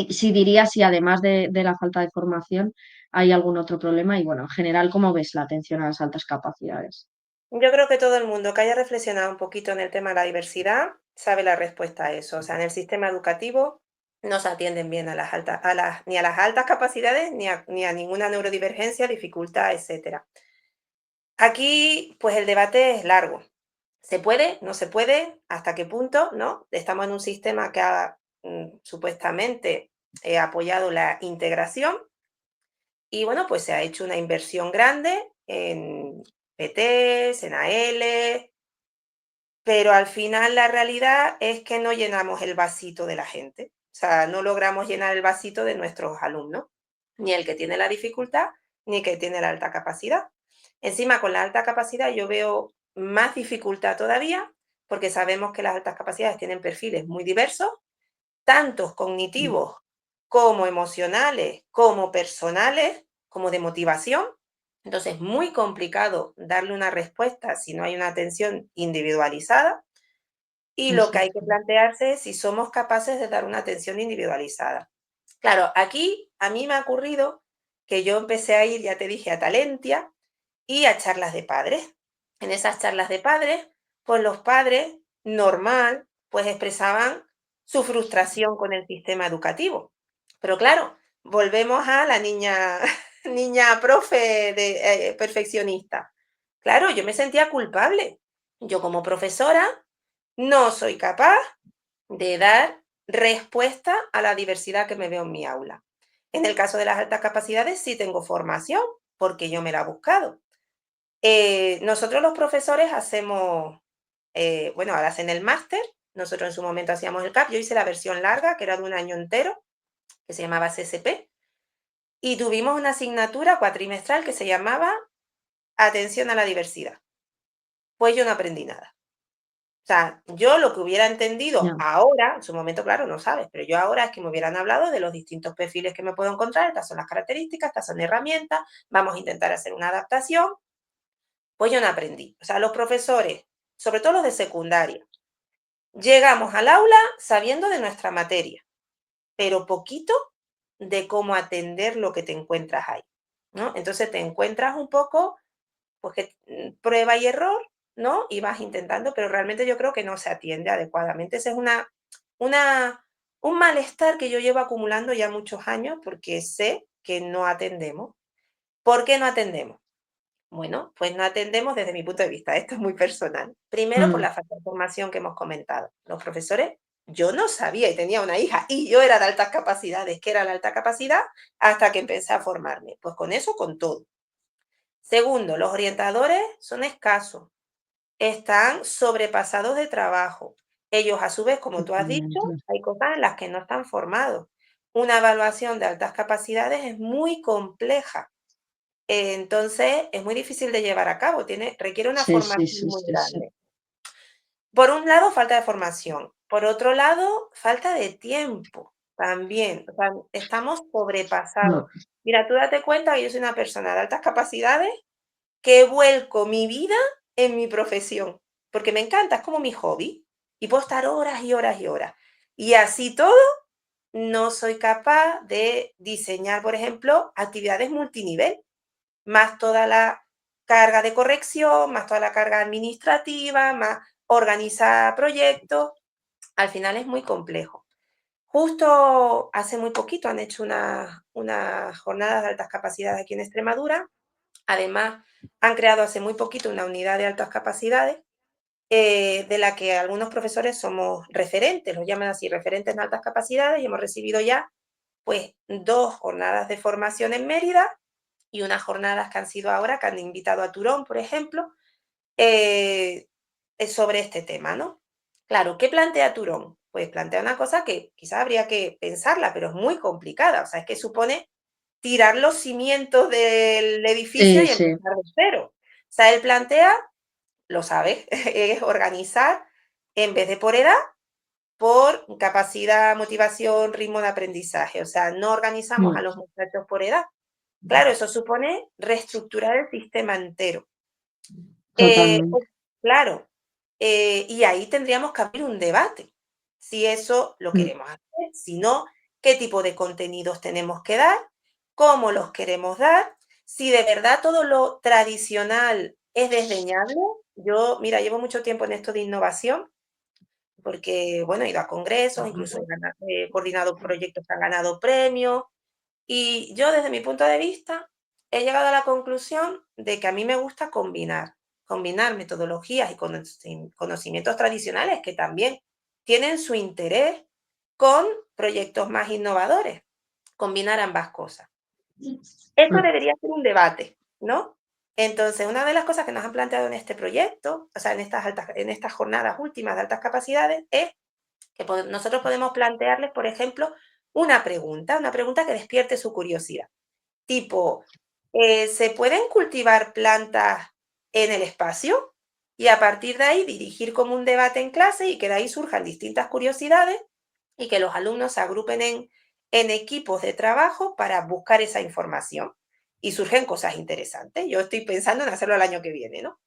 si dirías si además de la falta de formación hay algún otro problema y bueno, en general, ¿cómo ves la atención a las altas capacidades? Yo creo que todo el mundo que haya reflexionado un poquito en el tema de la diversidad sabe la respuesta a eso. O sea, en el sistema educativo no se atienden bien a las altas, ni a las altas capacidades, ni a ninguna neurodivergencia, dificultad, etcétera. Aquí, pues el debate es largo. ¿Se puede? ¿No se puede? ¿Hasta qué punto? ¿No? Estamos en un sistema que ha supuestamente apoyado la integración y bueno, pues se ha hecho una inversión grande en PTs, en AL, pero al final la realidad es que no llenamos el vasito de la gente. O sea, no logramos llenar el vasito de nuestros alumnos, ni el que tiene la dificultad, ni el que tiene la alta capacidad. Encima, con la alta capacidad yo veo más dificultad todavía, porque sabemos que las altas capacidades tienen perfiles muy diversos, tantos Mm, cognitivos como emocionales, como personales, como de motivación. Entonces, es muy complicado darle una respuesta si no hay una atención individualizada y lo que hay que exacto. plantearse es si somos capaces de dar una atención individualizada. Claro, aquí a mí me ha ocurrido que yo empecé a ir, ya te dije, a Talentia y a charlas de padres. En esas charlas de padres, pues los padres, normal, pues expresaban su frustración con el sistema educativo. Pero claro, volvemos a la niña, niña profe de, perfeccionista. Claro, yo me sentía culpable. Yo como profesora no soy capaz de dar respuesta a la diversidad que me veo en mi aula. En el caso de las altas capacidades sí tengo formación, porque yo me la he buscado. Nosotros los profesores hacemos, bueno, ahora hacen el máster, nosotros en su momento hacíamos el CAP, yo hice la versión larga, que era de un año entero, que se llamaba CSP, y tuvimos una asignatura cuatrimestral que se llamaba Atención a la diversidad. Pues yo no aprendí nada. O sea, yo lo que hubiera entendido Ya. ahora, en su momento, claro, no sabes, pero yo ahora es que me hubieran hablado de los distintos perfiles que me puedo encontrar, estas son las características, estas son herramientas, vamos a intentar hacer una adaptación, pues yo no aprendí. O sea, los profesores, sobre todo los de secundaria, llegamos al aula sabiendo de nuestra materia, pero poquito de cómo atender lo que te encuentras ahí, ¿no? Entonces te encuentras un poco, pues que prueba y error, ¿no? Y vas intentando, pero realmente yo creo que no se atiende adecuadamente. Ese es una, un malestar que yo llevo acumulando ya muchos años porque sé que no atendemos. ¿Por qué no atendemos? Bueno, pues no atendemos desde mi punto de vista, esto es muy personal. Primero, por Mm, la falta de formación que hemos comentado. Los profesores, yo no sabía y tenía una hija y yo era de altas capacidades, ¿qué era la alta capacidad? Hasta que empecé a formarme. Pues con eso, con todo. Segundo, los orientadores son escasos, están sobrepasados de trabajo. Ellos, a su vez, como tú has dicho, totalmente. hay cosas en las que no están formados. Una evaluación de altas capacidades es muy compleja. Entonces, es muy difícil de llevar a cabo, requiere una Sí, sí, formación sí, muy sí, sí. grande. Por un lado, falta de formación. Por otro lado, falta de tiempo también. O sea, estamos sobrepasados. No, Mira, tú date cuenta que yo soy una persona de altas capacidades que vuelco mi vida en mi profesión, porque me encanta, es como mi hobby, y puedo estar horas y horas y horas. Y así todo, no soy capaz de diseñar, por ejemplo, actividades multinivel, más toda la carga de corrección, más toda la carga administrativa, más organizar proyectos. Al final es muy complejo. Justo hace muy poquito han hecho unas jornadas de altas capacidades aquí en Extremadura. Además, han creado hace muy poquito una unidad de altas capacidades, de la que algunos profesores somos referentes, los llaman así, referentes en altas capacidades, y hemos recibido ya pues 2 jornadas de formación en Mérida y unas jornadas que han sido ahora, que han invitado a Turón, por ejemplo, eh, sobre este tema, ¿no? Claro, ¿qué plantea Turón? Pues plantea una cosa que quizás habría que pensarla, pero es muy complicada, o sea, es que supone tirar los cimientos del edificio sí, y sí. empezar de cero. O sea, él plantea, lo sabes, es organizar en vez de por edad, por capacidad, motivación, ritmo de aprendizaje. O sea, no organizamos a Mm, los muchachos por edad. Claro, eso supone reestructurar el sistema entero. totalmente. Pues, claro, y ahí tendríamos que abrir un debate, si eso lo Mm, queremos hacer, si no, qué tipo de contenidos tenemos que dar, cómo los queremos dar, si de verdad todo lo tradicional es desdeñable. Yo, mira, llevo mucho tiempo en esto de innovación, porque, bueno, he ido a congresos, incluso he coordinado proyectos que han ganado premios, y yo, desde mi punto de vista, he llegado a la conclusión de que a mí me gusta combinar metodologías y conocimientos tradicionales que también tienen su interés con proyectos más innovadores, combinar ambas cosas. Esto mm, debería ser un debate, ¿no? Entonces, una de las cosas que nos han planteado en este proyecto, o sea, en estas jornadas últimas de altas capacidades, es que nosotros podemos plantearles, por ejemplo, una pregunta que despierte su curiosidad. Tipo, ¿se pueden cultivar plantas en el espacio? Y a partir de ahí dirigir como un debate en clase y que de ahí surjan distintas curiosidades y que los alumnos se agrupen en equipos de trabajo para buscar esa información. Y surgen cosas interesantes. Yo estoy pensando en hacerlo el año que viene, ¿no?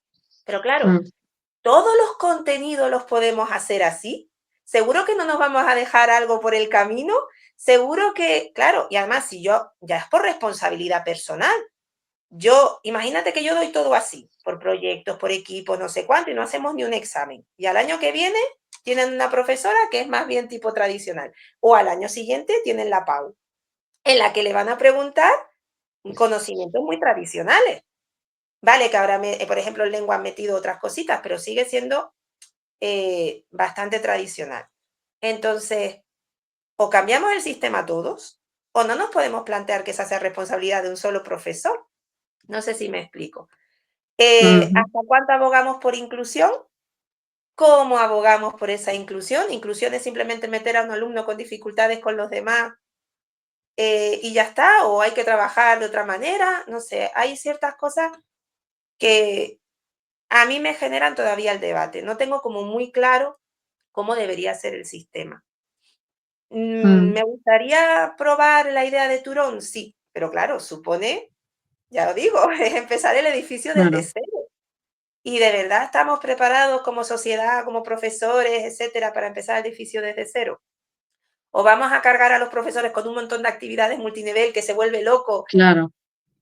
Pero claro, mm. ¿todos los contenidos los podemos hacer así? ¿Seguro que no nos vamos a dejar algo por el camino? Seguro que, claro, y además si yo, ya es por responsabilidad personal. Yo, imagínate que yo doy todo así, por proyectos, por equipos, no sé cuánto, y no hacemos ni un examen. Y al año que viene tienen una profesora que es más bien tipo tradicional. O al año siguiente tienen la PAU, en la que le van a preguntar conocimientos muy tradicionales. Vale, que ahora, por ejemplo, en lengua han metido otras cositas, pero sigue siendo bastante tradicional. Entonces, o cambiamos el sistema todos, o no nos podemos plantear que esa sea responsabilidad de un solo profesor. No sé si me explico. Ujú, ¿Hasta cuánto abogamos por inclusión? ¿Cómo abogamos por esa inclusión? Inclusión es simplemente meter a un alumno con dificultades con los demás y ya está, o hay que trabajar de otra manera, no sé, hay ciertas cosas que a mí me generan todavía el debate. No tengo como muy claro cómo debería ser el sistema. mm, ¿Me gustaría probar la idea de Turón? Sí, pero claro, supone, ya lo digo, es empezar el edificio desde claro, cero. ¿Y de verdad estamos preparados como sociedad, como profesores, etcétera, para empezar el edificio desde cero? ¿O vamos a cargar a los profesores con un montón de actividades multinivel que se vuelve loco? claro,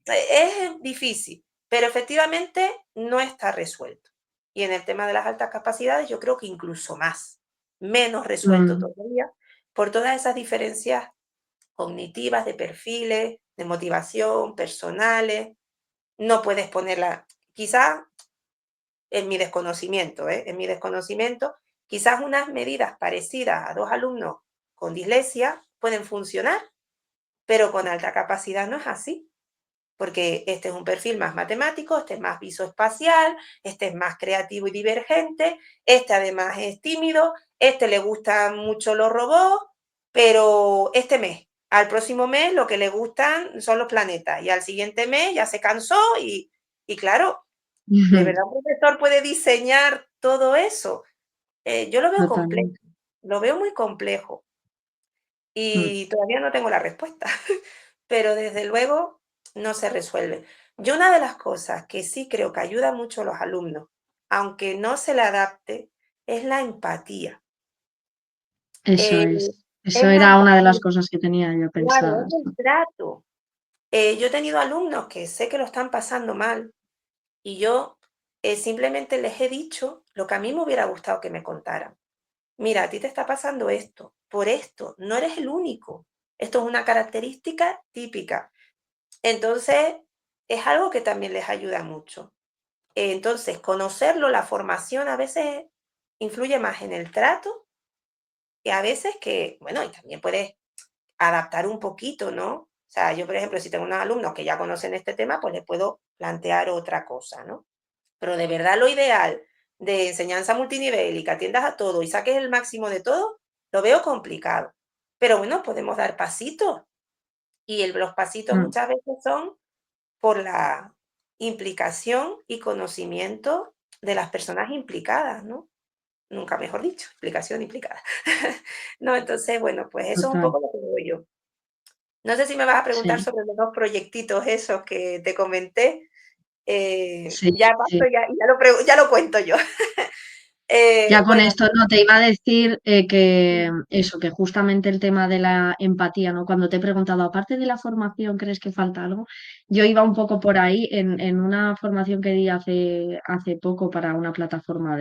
Es difícil, pero efectivamente no está resuelto. Y en el tema de las altas capacidades, yo creo que incluso más, menos resuelto mm, todavía, por todas esas diferencias cognitivas, de perfiles, de motivación, personales. No puedes ponerla, quizás en mi desconocimiento, en mi desconocimiento, quizás unas medidas parecidas a dos alumnos con dislexia pueden funcionar, pero con alta capacidad no es así, porque este es un perfil más matemático, este es más visoespacial, este es más creativo y divergente, este además es tímido, este le gustan mucho los robots, pero este mes, al próximo mes lo que le gustan son los planetas y al siguiente mes ya se cansó y claro, ¿de ujú, verdad un profesor puede diseñar todo eso? Yo lo veo complejo, totalmente. lo veo muy complejo Mm, y todavía no tengo la respuesta, pero desde luego no se resuelve. Yo una de las cosas que sí creo que ayuda mucho a los alumnos, aunque no se le adapte, es la empatía. eso Eh, es. Eso es la era una de las empatía, cosas que tenía yo claro, es pensadas. el trato. Yo he tenido alumnos que sé que lo están pasando mal y yo simplemente les he dicho lo que a mí me hubiera gustado que me contaran. Mira, a ti te está pasando esto, por esto, no eres el único. Esto es una característica típica. Entonces, es algo que también les ayuda mucho. Entonces, conocerlo, la formación a veces influye más en el trato y a veces que, bueno, y también puedes adaptar un poquito, ¿no? O sea, yo, por ejemplo, si tengo unos alumnos que ya conocen este tema, pues les puedo plantear otra cosa, ¿no? Pero de verdad lo ideal de enseñanza multinivel y que atiendas a todo y saques el máximo de todo, lo veo complicado. Pero bueno, podemos dar pasitos y los pasitos Mm, muchas veces son por la implicación y conocimiento de las personas implicadas, ¿no? Nunca mejor dicho, implicación implicada. No, entonces, bueno, pues eso es un total. poco lo que veo yo. No sé si me vas a preguntar Sí, sobre los 2 proyectitos esos que te comenté. sí, Ya sí. paso, ya lo cuento yo. Ya con Bueno, esto no te iba a decir que eso, que justamente el tema de la empatía, ¿no? Cuando te he preguntado, aparte de la formación, ¿crees que falta algo? Yo iba un poco por ahí en una formación que di hace poco para una plataforma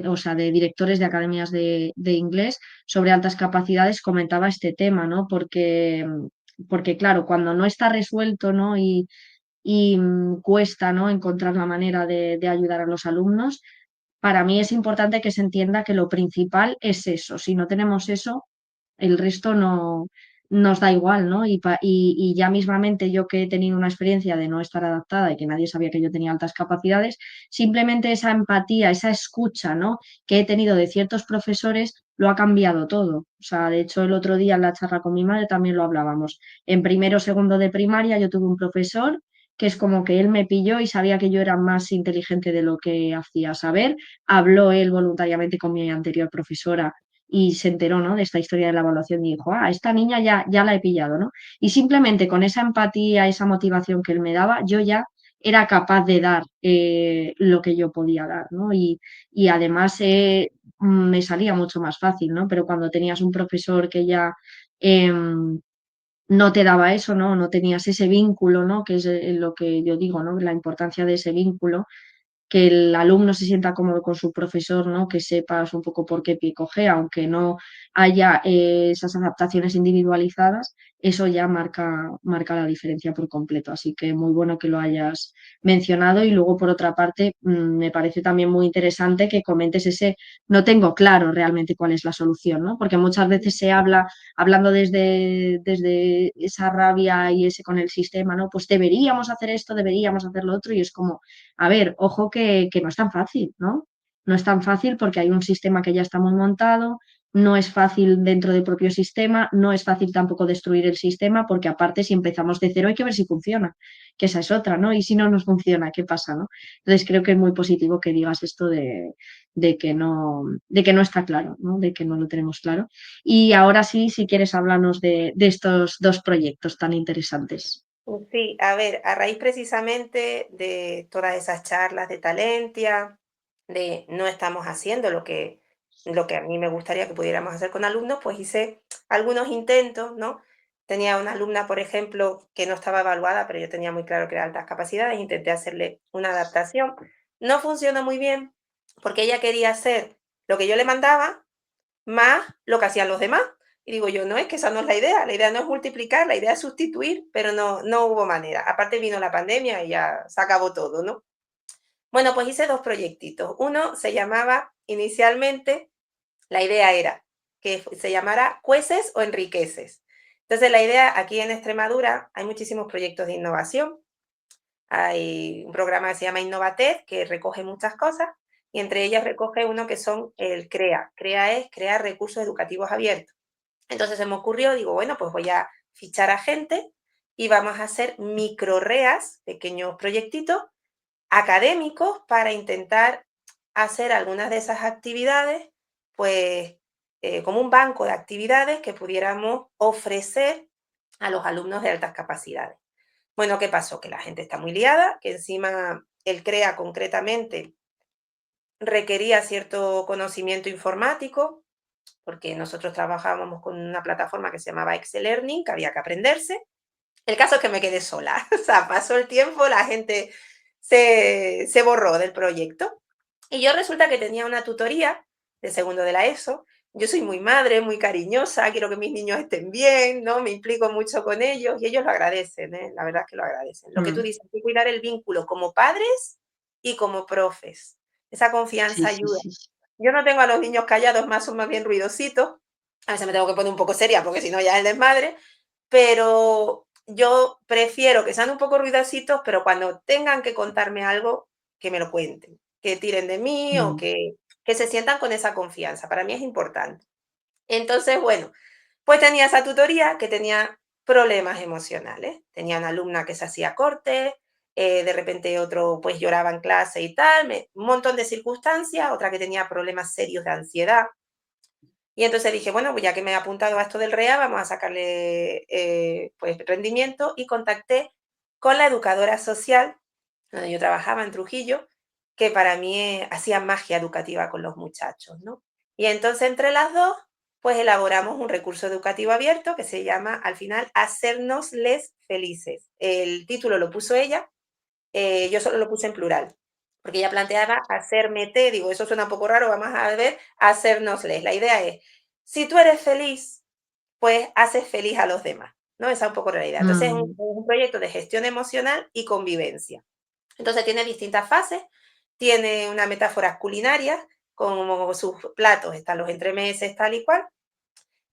o sea, de directores de academias de inglés sobre altas capacidades, comentaba este tema, ¿no? Porque claro, cuando no está resuelto, ¿no? Y cuesta, ¿no? Encontrar la manera de ayudar a los alumnos. Para mí es importante que se entienda que lo principal es eso. Si no tenemos eso, el resto no nos da igual, ¿no? Y ya mismamente yo que he tenido una experiencia de no estar adaptada y que nadie sabía que yo tenía altas capacidades, simplemente esa empatía, esa escucha, ¿no? Que he tenido de ciertos profesores lo ha cambiado todo. O sea, de hecho, el otro día en la charla con mi madre también lo hablábamos. En primero o segundo de primaria yo tuve un profesor que es como que él me pilló y sabía que yo era más inteligente de lo que hacía saber. Habló él voluntariamente con mi anterior profesora y se enteró, ¿no? De esta historia de la evaluación y dijo, esta niña ya la he pillado, ¿no? Y simplemente con esa empatía, esa motivación que él me daba, yo ya era capaz de dar lo que yo podía dar, ¿no? Y además me salía mucho más fácil, ¿no? Pero cuando tenías un profesor que ya no te daba eso, ¿no? No tenías ese vínculo, ¿no? Que es lo que yo digo, ¿no? La importancia de ese vínculo, que el alumno se sienta cómodo con su profesor, ¿no? Que sepas un poco por qué pie coge, aunque no haya esas adaptaciones individualizadas, eso ya marca la diferencia por completo. Así que muy bueno que lo hayas mencionado. Y luego, por otra parte, me parece también muy interesante que comentes ese, no tengo claro realmente cuál es la solución, ¿no? Porque muchas veces se habla, hablando desde esa rabia y ese con el sistema, ¿no? Pues deberíamos hacer esto, deberíamos hacer lo otro, y es como, a ver, ojo que no es tan fácil, ¿no? No es tan fácil porque hay un sistema que ya está muy montado, no es fácil dentro del propio sistema, no es fácil tampoco destruir el sistema, porque aparte si empezamos de cero hay que ver si funciona, que esa es otra, ¿no? Y si no nos funciona, ¿qué pasa, no? Entonces creo que es muy positivo que digas esto de que no está claro, ¿no? De que no lo tenemos claro. Y ahora sí, si quieres, háblanos de estos dos proyectos tan interesantes. Sí, a ver, a raíz precisamente de todas esas charlas de Talentia, de no estamos haciendo lo que a mí me gustaría que pudiéramos hacer con alumnos, pues hice algunos intentos, ¿no? Tenía una alumna, por ejemplo, que no estaba evaluada, pero yo tenía muy claro que era altas capacidades, intenté hacerle una adaptación. No funcionó muy bien porque ella quería hacer lo que yo le mandaba más lo que hacían los demás. Y digo yo, no, es que esa no es la idea no es multiplicar, la idea es sustituir, pero no hubo manera. Aparte vino la pandemia y ya se acabó todo, ¿no? Bueno, pues hice dos proyectitos. Uno se llamaba inicialmente, la idea era que se llamara Cueces o Enriqueces. Entonces la idea aquí en Extremadura hay muchísimos proyectos de innovación. Hay un programa que se llama Innovatez, que recoge muchas cosas, y entre ellas recoge uno que son el CREA. CREA es crear recursos educativos abiertos. Entonces se me ocurrió, digo, bueno, pues voy a fichar a gente y vamos a hacer microreas, pequeños proyectitos académicos para intentar hacer algunas de esas actividades, pues como un banco de actividades que pudiéramos ofrecer a los alumnos de altas capacidades. Bueno, ¿qué pasó? Que la gente está muy liada, que encima el CREA concretamente requería cierto conocimiento informático, porque nosotros trabajábamos con una plataforma que se llamaba Excel Learning, que había que aprenderse. El caso es que me quedé sola, o sea, pasó el tiempo, la gente se borró del proyecto. Y yo resulta que tenía una tutoría de segundo de la ESO. Yo soy muy madre, muy cariñosa, quiero que mis niños estén bien, ¿no? Me implico mucho con ellos y ellos lo agradecen, ¿eh? La verdad es que lo agradecen. Lo que tú Mm, dices, hay que cuidar el vínculo como padres y como profes. Esa sí, confianza sí, ayuda. sí. Yo no tengo a los niños callados, más son más bien ruidositos. A veces me tengo que poner un poco seria porque si no ya es el desmadre, pero yo prefiero que sean un poco ruidositos, pero cuando tengan que contarme algo, que me lo cuenten, que tiren de mí o Mm. que se sientan con esa confianza. Para mí es importante. Entonces, bueno, pues tenía esa tutoría que tenía problemas emocionales. Tenía una alumna que se hacía corte, de repente otro pues lloraba en clase y tal, un montón de circunstancias, otra que tenía problemas serios de ansiedad. Y entonces dije, bueno, pues ya que me he apuntado a esto del REA, vamos a sacarle pues rendimiento y contacté con la educadora social donde yo trabajaba en Trujillo, que para mí hacía magia educativa con los muchachos, ¿no? Y entonces entre las dos, pues elaboramos un recurso educativo abierto que se llama al final Hacernosles Felices. El título lo puso ella, yo solo lo puse en plural, porque ella planteaba hacerme digo, eso suena un poco raro, vamos a ver, hacernosles. La idea es, si tú eres feliz, pues haces feliz a los demás, ¿no? Esa es un poco la idea. Entonces es Mm. un proyecto de gestión emocional y convivencia. Entonces tiene distintas fases, tiene una metáfora culinaria, como sus platos, están los entremeses, tal y cual,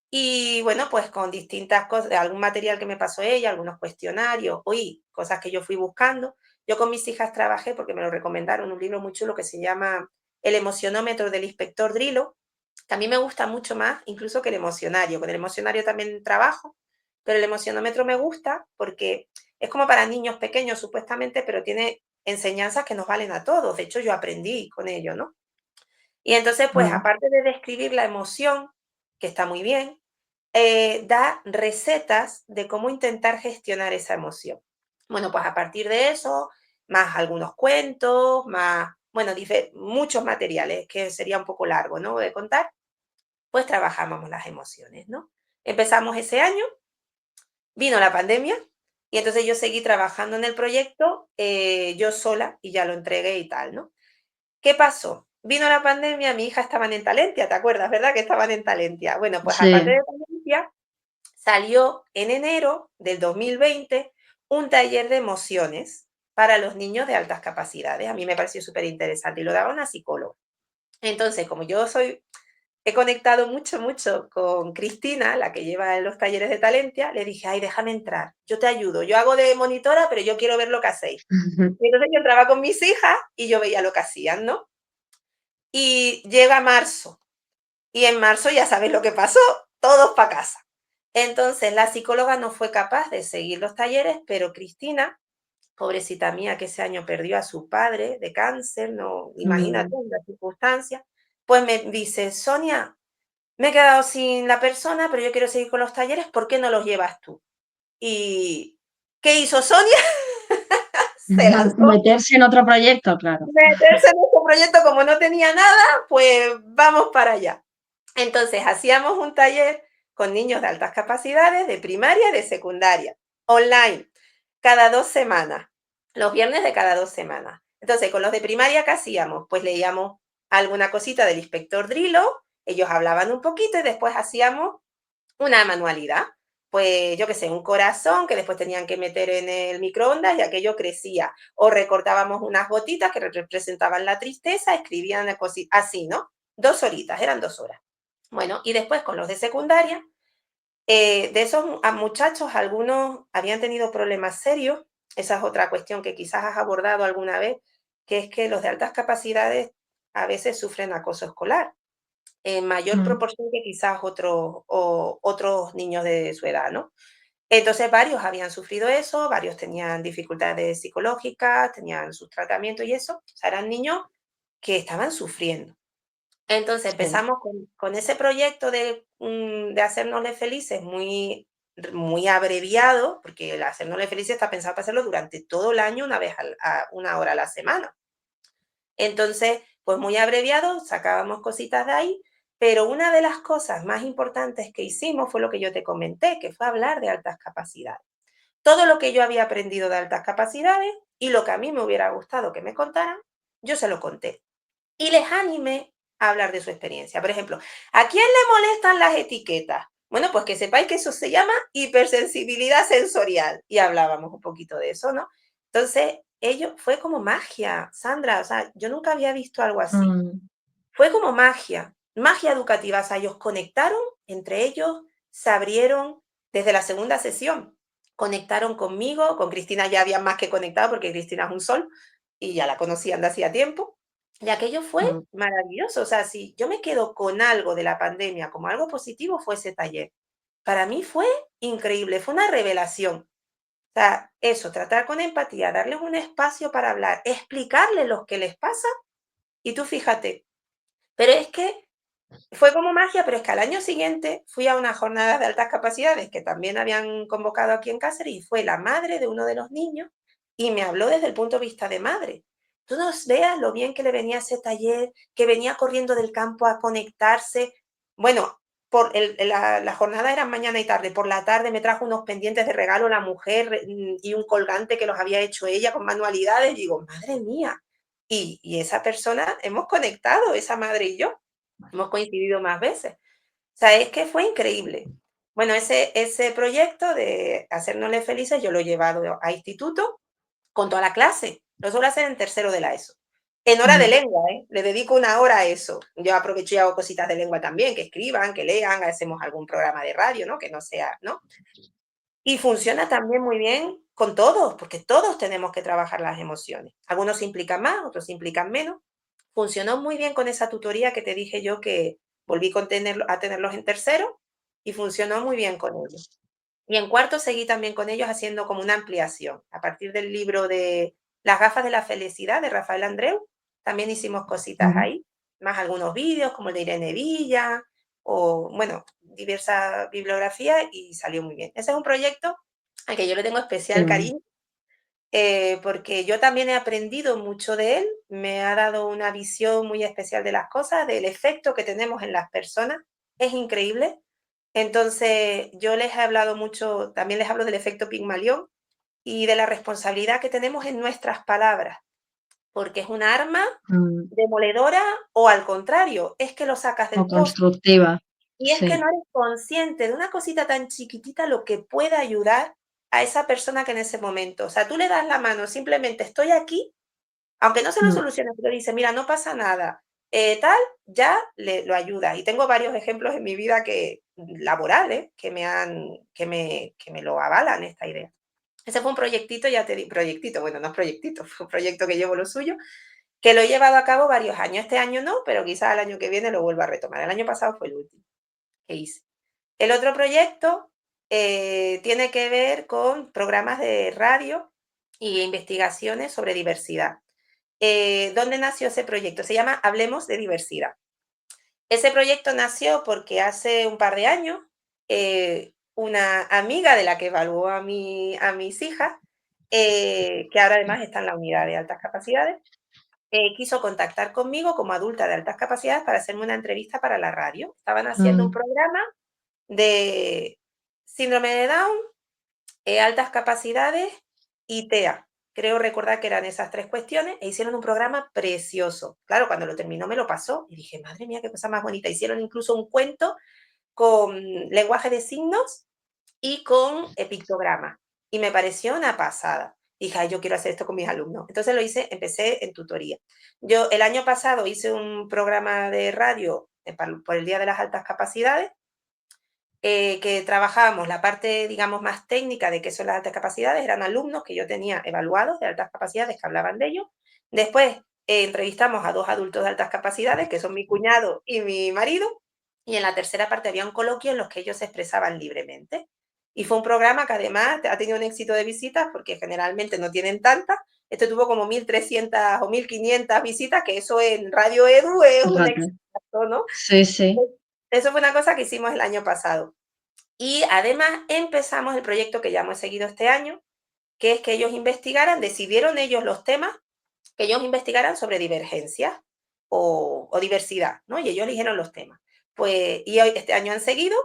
y bueno, pues con distintas cosas, algún material que me pasó ella, algunos cuestionarios, oí cosas que yo fui buscando. Yo con mis hijas trabajé, porque me lo recomendaron, un libro muy chulo que se llama El emocionómetro del inspector Drilo, que a mí me gusta mucho más incluso que el emocionario. Con el emocionario también trabajo, pero el emocionómetro me gusta porque es como para niños pequeños supuestamente, pero tiene enseñanzas que nos valen a todos. De hecho, yo aprendí con ello, ¿no? Y entonces, pues Mm. aparte de describir la emoción, que está muy bien, da recetas de cómo intentar gestionar esa emoción. Bueno, pues a partir de eso, más algunos cuentos, más, bueno, muchos materiales, que sería un poco largo, ¿no? De contar, pues trabajábamos las emociones, ¿no? Empezamos ese año, vino la pandemia y entonces yo seguí trabajando en el proyecto yo sola y ya lo entregué y tal, ¿no? ¿Qué pasó? Vino la pandemia, mi hija estaban en Talentia, ¿te acuerdas, verdad? Que estaban en Talentia. Bueno, pues aparte Sí. de Talentia, salió en enero del 2020 un taller de emociones para los niños de altas capacidades. A mí me pareció súper interesante y lo daba una psicóloga. Entonces, como yo he conectado mucho, mucho con Cristina, la que lleva los talleres de Talentia, le dije, ay, déjame entrar, yo te ayudo, yo hago de monitora, pero yo quiero ver lo que hacéis. Y entonces yo entraba con mis hijas y yo veía lo que hacían, ¿no? Y llega marzo, y en marzo ya sabes lo que pasó, todos para casa. Entonces la psicóloga no fue capaz de seguir los talleres, pero Cristina, pobrecita mía, que ese año perdió a su padre de cáncer, no, imagínate Mm. la circunstancia, pues me dice, Sonia, me he quedado sin la persona, pero yo quiero seguir con los talleres, ¿por qué no los llevas tú? ¿Y qué hizo Sonia? Se lanzó. Meterse en otro proyecto, claro. Meterse en este proyecto como no tenía nada, pues vamos para allá. Entonces hacíamos un taller con niños de altas capacidades, de primaria y de secundaria, online, cada 2 semanas, los viernes de cada 2 semanas. Entonces, con los de primaria, ¿qué hacíamos? Pues leíamos alguna cosita del inspector Drilo, ellos hablaban un poquito y después hacíamos una manualidad. Pues yo qué sé, un corazón que después tenían que meter en el microondas y aquello crecía. O recortábamos unas gotitas que representaban la tristeza, escribían así, ¿no? 2 horitas, eran 2 horas. Bueno, y después con los de secundaria, de esos muchachos, algunos habían tenido problemas serios. Esa es otra cuestión que quizás has abordado alguna vez, que es que los de altas capacidades a veces sufren acoso escolar en mayor Mm. proporción que quizás otros niños de su edad, ¿no? Entonces varios habían sufrido eso, varios tenían dificultades psicológicas, tenían sus tratamientos y eso, o sea, eran niños que estaban sufriendo. Entonces Sí. empezamos con ese proyecto de hacernosles felices muy abreviado, porque el hacernosles felices está pensado para hacerlo durante todo el año, una vez a 1 hora a la semana. Entonces, pues muy abreviado, sacábamos cositas de ahí, pero una de las cosas más importantes que hicimos fue lo que yo te comenté, que fue hablar de altas capacidades. Todo lo que yo había aprendido de altas capacidades y lo que a mí me hubiera gustado que me contaran, yo se lo conté. Y les animé a hablar de su experiencia. Por ejemplo, ¿a quién le molestan las etiquetas? Bueno, pues que sepáis que eso se llama hipersensibilidad sensorial. Y hablábamos un poquito de eso, ¿no? Entonces, ello fue como magia, Sandra. O sea, yo nunca había visto algo así. Mm. Fue como magia, magia educativa. O sea, ellos conectaron entre ellos, se abrieron desde la segunda sesión. Conectaron conmigo, con Cristina ya habían más que conectado porque Cristina es un sol y ya la conocían de hacía tiempo. Y aquello fue Mm. maravilloso. O sea, si yo me quedo con algo de la pandemia como algo positivo, fue ese taller. Para mí fue increíble, fue una revelación. O sea, eso, tratar con empatía, darles un espacio para hablar, explicarles lo que les pasa y tú fíjate. Pero es que fue como magia, pero es que al año siguiente fui a una jornada de altas capacidades que también habían convocado aquí en Cáceres y fue la madre de uno de los niños y me habló desde el punto de vista de madre. Tú no veas lo bien que le venía ese taller, que venía corriendo del campo a conectarse. Bueno, la jornada era mañana y tarde. Por la tarde me trajo unos pendientes de regalo la mujer y un colgante que los había hecho ella con manualidades. Y digo, madre mía. Y esa persona, hemos conectado, esa madre y yo. Hemos coincidido más veces. O sea, es que fue increíble. Bueno, ese proyecto de hacernosle felices, yo lo he llevado a instituto con toda la clase. Lo suelo hacer en tercero de la ESO. En hora de Mm. lengua, ¿eh? Le dedico 1 hora a eso. Yo aprovecho y hago cositas de lengua también, que escriban, que lean, hacemos algún programa de radio, ¿no? Que no sea, ¿no? Y funciona también muy bien con todos, porque todos tenemos que trabajar las emociones. Algunos se implican más, otros se implican menos. Funcionó muy bien con esa tutoría que te dije yo que volví a tenerlos en tercero y funcionó muy bien con ellos. Y en cuarto seguí también con ellos haciendo como una ampliación. A partir del libro de Las gafas de la felicidad de Rafael Andreu, también hicimos cositas Mm. ahí, más algunos vídeos como el de Irene Villa o, bueno, diversa bibliografía y salió muy bien. Ese es un proyecto al que yo le tengo Qué especial bueno. cariño porque yo también he aprendido mucho de él, me ha dado una visión muy especial de las cosas, del efecto que tenemos en las personas, es increíble. Entonces, yo les he hablado mucho, también les hablo del efecto Pigmalión y de la responsabilidad que tenemos en nuestras palabras, porque es un arma Mm. demoledora o al contrario, es que lo sacas O del pozo. constructiva. Y es que sí, no eres consciente de una cosita tan chiquitita lo que puede ayudar a esa persona que en ese momento, o sea, tú le das la mano, simplemente estoy aquí, aunque no se lo mm, solucione, pero dice, mira, no pasa nada, tal, ya lo ayuda. Y tengo varios ejemplos en mi vida laborales que me lo avalan esta idea. Ese fue un proyectito, ya te di, proyectito, bueno, no es proyectito, fue un proyecto que llevo lo suyo, que lo he llevado a cabo varios años. Este año no, pero quizás el año que viene lo vuelva a retomar. El año pasado fue el último que hice. El otro proyecto tiene que ver con programas de radio y investigaciones sobre diversidad. ¿Dónde nació ese proyecto? Se llama Hablemos de Diversidad. Ese proyecto nació porque hace un par de años una amiga de la que evaluó a mis hijas, que ahora además está en la unidad de altas capacidades, quiso contactar conmigo como adulta de altas capacidades para hacerme una entrevista para la radio. Estaban haciendo un mm, programa de síndrome de Down, altas capacidades y TEA. Creo recordar que eran esas tres cuestiones e hicieron un programa precioso. Claro, cuando lo terminó me lo pasó y dije, madre mía, qué cosa más bonita. Hicieron incluso un cuento con lenguaje de signos y con pictogramas. Y me pareció una pasada. Dije, ay, yo quiero hacer esto con mis alumnos. Entonces lo hice, empecé en tutoría. Yo el año pasado hice un programa de radio por el Día de las Altas Capacidades, que trabajábamos la parte, digamos, más técnica de qué son las altas capacidades, eran alumnos que yo tenía evaluados de altas capacidades que hablaban de ello. Después entrevistamos a dos adultos de altas capacidades, que son mi cuñado y mi marido, y en la tercera parte había un coloquio en los que ellos se expresaban libremente. Y fue un programa que además ha tenido un éxito de visitas, porque generalmente no tienen tantas. Este tuvo como 1.300 o 1.500 visitas, que eso en Radio Edu es un fíjate. éxito, ¿no? Sí, sí. Eso fue una cosa que hicimos el año pasado. Y además empezamos el proyecto que ya hemos seguido este año, que es que ellos investigaran, decidieron ellos los temas, que ellos investigaran sobre divergencia o diversidad, ¿no? Y ellos eligieron los temas. Pues, y hoy, este año han seguido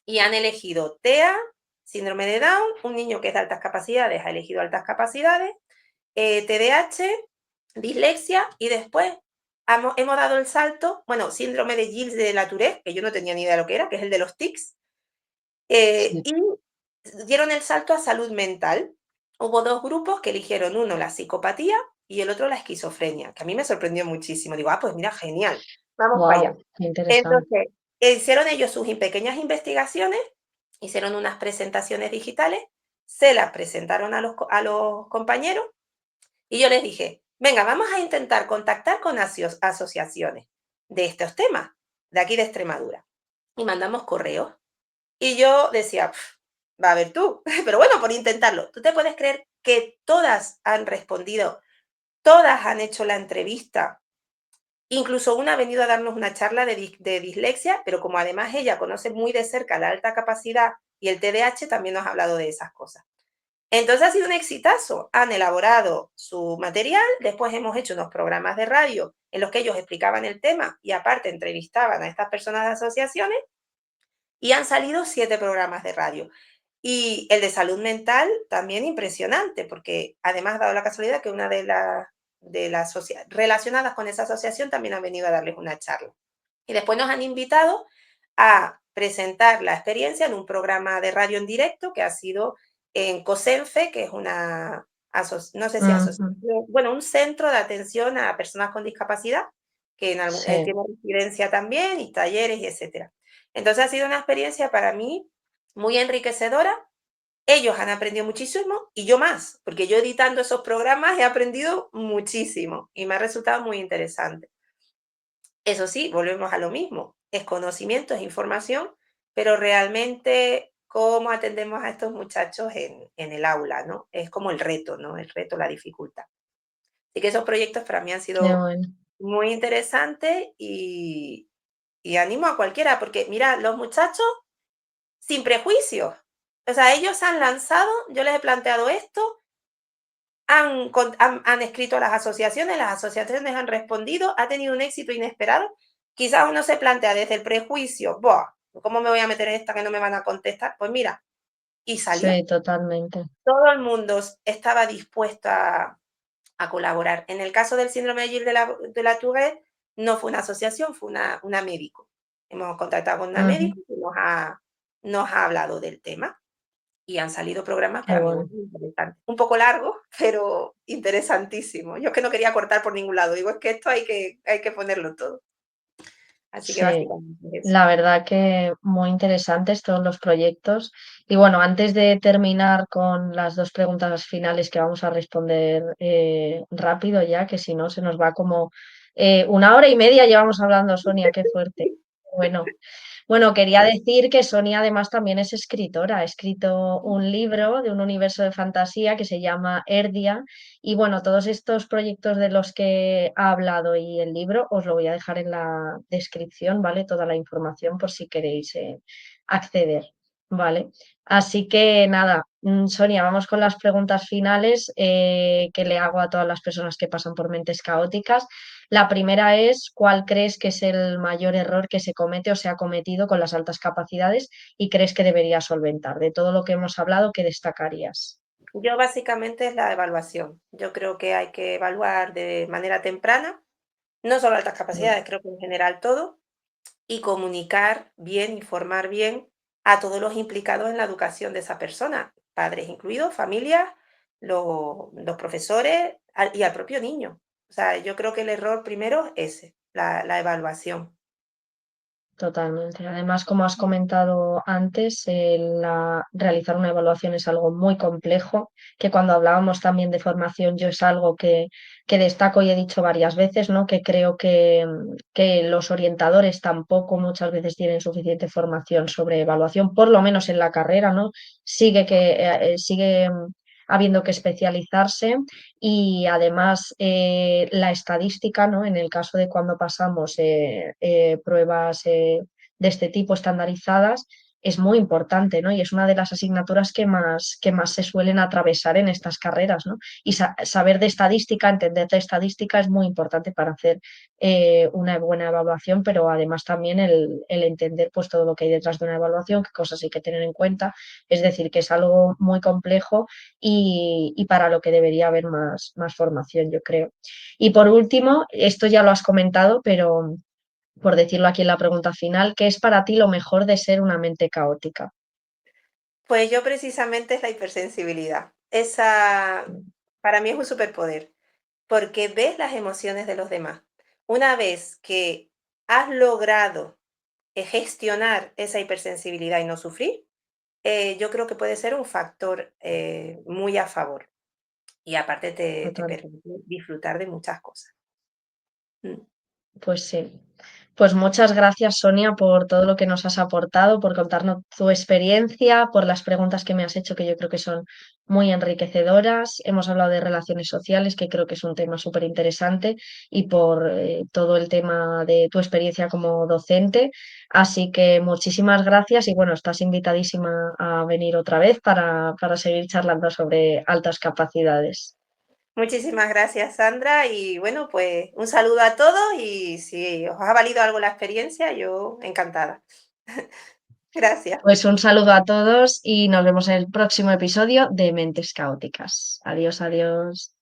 y han elegido TEA, síndrome de Down, un niño que es de altas capacidades ha elegido altas capacidades, TDAH, dislexia y después hemos dado el salto, bueno, síndrome de Gilles de la Tourette, que yo no tenía ni idea de lo que era, que es el de los tics, Sí. y dieron el salto a salud mental. Hubo dos grupos que eligieron uno la psicopatía y el otro la esquizofrenia, que a mí me sorprendió muchísimo. Digo, pues mira, genial, vamos para allá. Wow, qué interesante. Entonces, hicieron ellos sus pequeñas investigaciones, hicieron unas presentaciones digitales, se las presentaron a los compañeros y yo les dije, venga, vamos a intentar contactar con asociaciones de estos temas, de aquí de Extremadura. Y mandamos correos. Y yo decía, va a ver tú, pero bueno, por intentarlo. ¿Tú te puedes creer que todas han respondido, todas han hecho la entrevista? Incluso una ha venido a darnos una charla de dislexia, pero como además ella conoce muy de cerca la alta capacidad y el TDAH, también nos ha hablado de esas cosas. Entonces ha sido un exitazo. Han elaborado su material, después hemos hecho unos programas de radio en los que ellos explicaban el tema y aparte entrevistaban a estas personas de asociaciones y han salido 7 programas de radio. Y el de salud mental también impresionante, porque además ha dado la casualidad que una de las relacionadas con esa asociación también han venido a darles una charla. Y después nos han invitado a presentar la experiencia en un programa de radio en directo que ha sido en COSENFE, que es una, no sé si Ujú, asociación, bueno, un centro de atención a personas con discapacidad, que sí, tiene residencia también y talleres y etcétera. Entonces ha sido una experiencia para mí muy enriquecedora. Ellos han aprendido muchísimo y yo más, porque yo editando esos programas he aprendido muchísimo y me ha resultado muy interesante. Eso sí, volvemos a lo mismo, es conocimiento, es información, pero realmente cómo atendemos a estos muchachos en el aula, ¿no? Es como el reto, ¿no? El reto, la dificultad. Así que esos proyectos para mí han qué sido bueno. muy interesantes y animo a cualquiera, porque mira, los muchachos sin prejuicios. O sea, ellos han lanzado, yo les he planteado esto, han escrito a las asociaciones han respondido, ha tenido un éxito inesperado. Quizás uno se plantea desde el prejuicio, Buah, ¿cómo me voy a meter en esta que no me van a contestar? Pues mira, y salió. Sí, totalmente. Todo el mundo estaba dispuesto a colaborar. En el caso del síndrome de Gilles de la Tourette, no fue una asociación, fue una médico. Hemos contactado con una Ujú, médico y nos ha hablado del tema y han salido programas qué para mí bueno. muy interesantes. Un poco largos, pero interesantísimos. Yo es que no quería cortar por ningún lado. Digo, es que esto hay que ponerlo todo. Así que Sí, básicamente es eso. la verdad que muy interesantes todos los proyectos. Y bueno, antes de terminar con las dos preguntas finales que vamos a responder rápido ya, que si no se nos va como 1 hora y media llevamos hablando, Sonia, qué fuerte. Bueno. Bueno, quería decir que Sonia además también es escritora. Ha escrito un libro de un universo de fantasía que se llama Erdia. Y bueno, todos estos proyectos de los que ha hablado y el libro os lo voy a dejar en la descripción, ¿vale? Toda la información por si queréis acceder, ¿vale? Así que nada, Sonia, vamos con las preguntas finales que le hago a todas las personas que pasan por mentes caóticas. La primera es, ¿cuál crees que es el mayor error que se comete o se ha cometido con las altas capacidades y crees que debería solventar? De todo lo que hemos hablado, ¿qué destacarías? Yo básicamente es la evaluación. Yo creo que hay que evaluar de manera temprana, no solo altas Mm, capacidades, creo que en general todo, y comunicar bien, informar bien a todos los implicados en la educación de esa persona, padres incluidos, familias, los profesores y al propio niño. O sea, yo creo que el error primero es ese, la evaluación. Totalmente. Además, como has comentado antes, realizar una evaluación es algo muy complejo, que cuando hablábamos también de formación, yo es algo que destaco y he dicho varias veces, ¿no? Que creo que los orientadores tampoco muchas veces tienen suficiente formación sobre evaluación, por lo menos en la carrera, ¿no? Sigue habiendo que especializarse y además la estadística, ¿no? En el caso de cuando pasamos pruebas de este tipo estandarizadas, es muy importante, ¿no? Y es una de las asignaturas que más se suelen atravesar en estas carreras, ¿no? Y saber de estadística, entender de estadística es muy importante para hacer una buena evaluación, pero además también el entender pues todo lo que hay detrás de una evaluación, qué cosas hay que tener en cuenta. Es decir, que es algo muy complejo y para lo que debería haber más formación, yo creo. Y por último, esto ya lo has comentado, pero por decirlo aquí en la pregunta final, ¿qué es para ti lo mejor de ser una mente caótica? Pues yo precisamente es la hipersensibilidad. Esa para mí es un superpoder, porque ves las emociones de los demás. Una vez que has logrado gestionar esa hipersensibilidad y no sufrir, yo creo que puede ser un factor muy a favor. Y aparte te Total. permite disfrutar de muchas cosas. Mm. Pues sí. Pues muchas gracias, Sonia, por todo lo que nos has aportado, por contarnos tu experiencia, por las preguntas que me has hecho, que yo creo que son muy enriquecedoras. Hemos hablado de relaciones sociales, que creo que es un tema súper interesante, y por todo el tema de tu experiencia como docente. Así que muchísimas gracias y bueno, estás invitadísima a venir otra vez para seguir charlando sobre altas capacidades. Muchísimas gracias, Sandra. Y bueno, pues un saludo a todos y si os ha valido algo la experiencia, yo encantada. Gracias. Pues un saludo a todos y nos vemos en el próximo episodio de Mentes Caóticas. Adiós, adiós.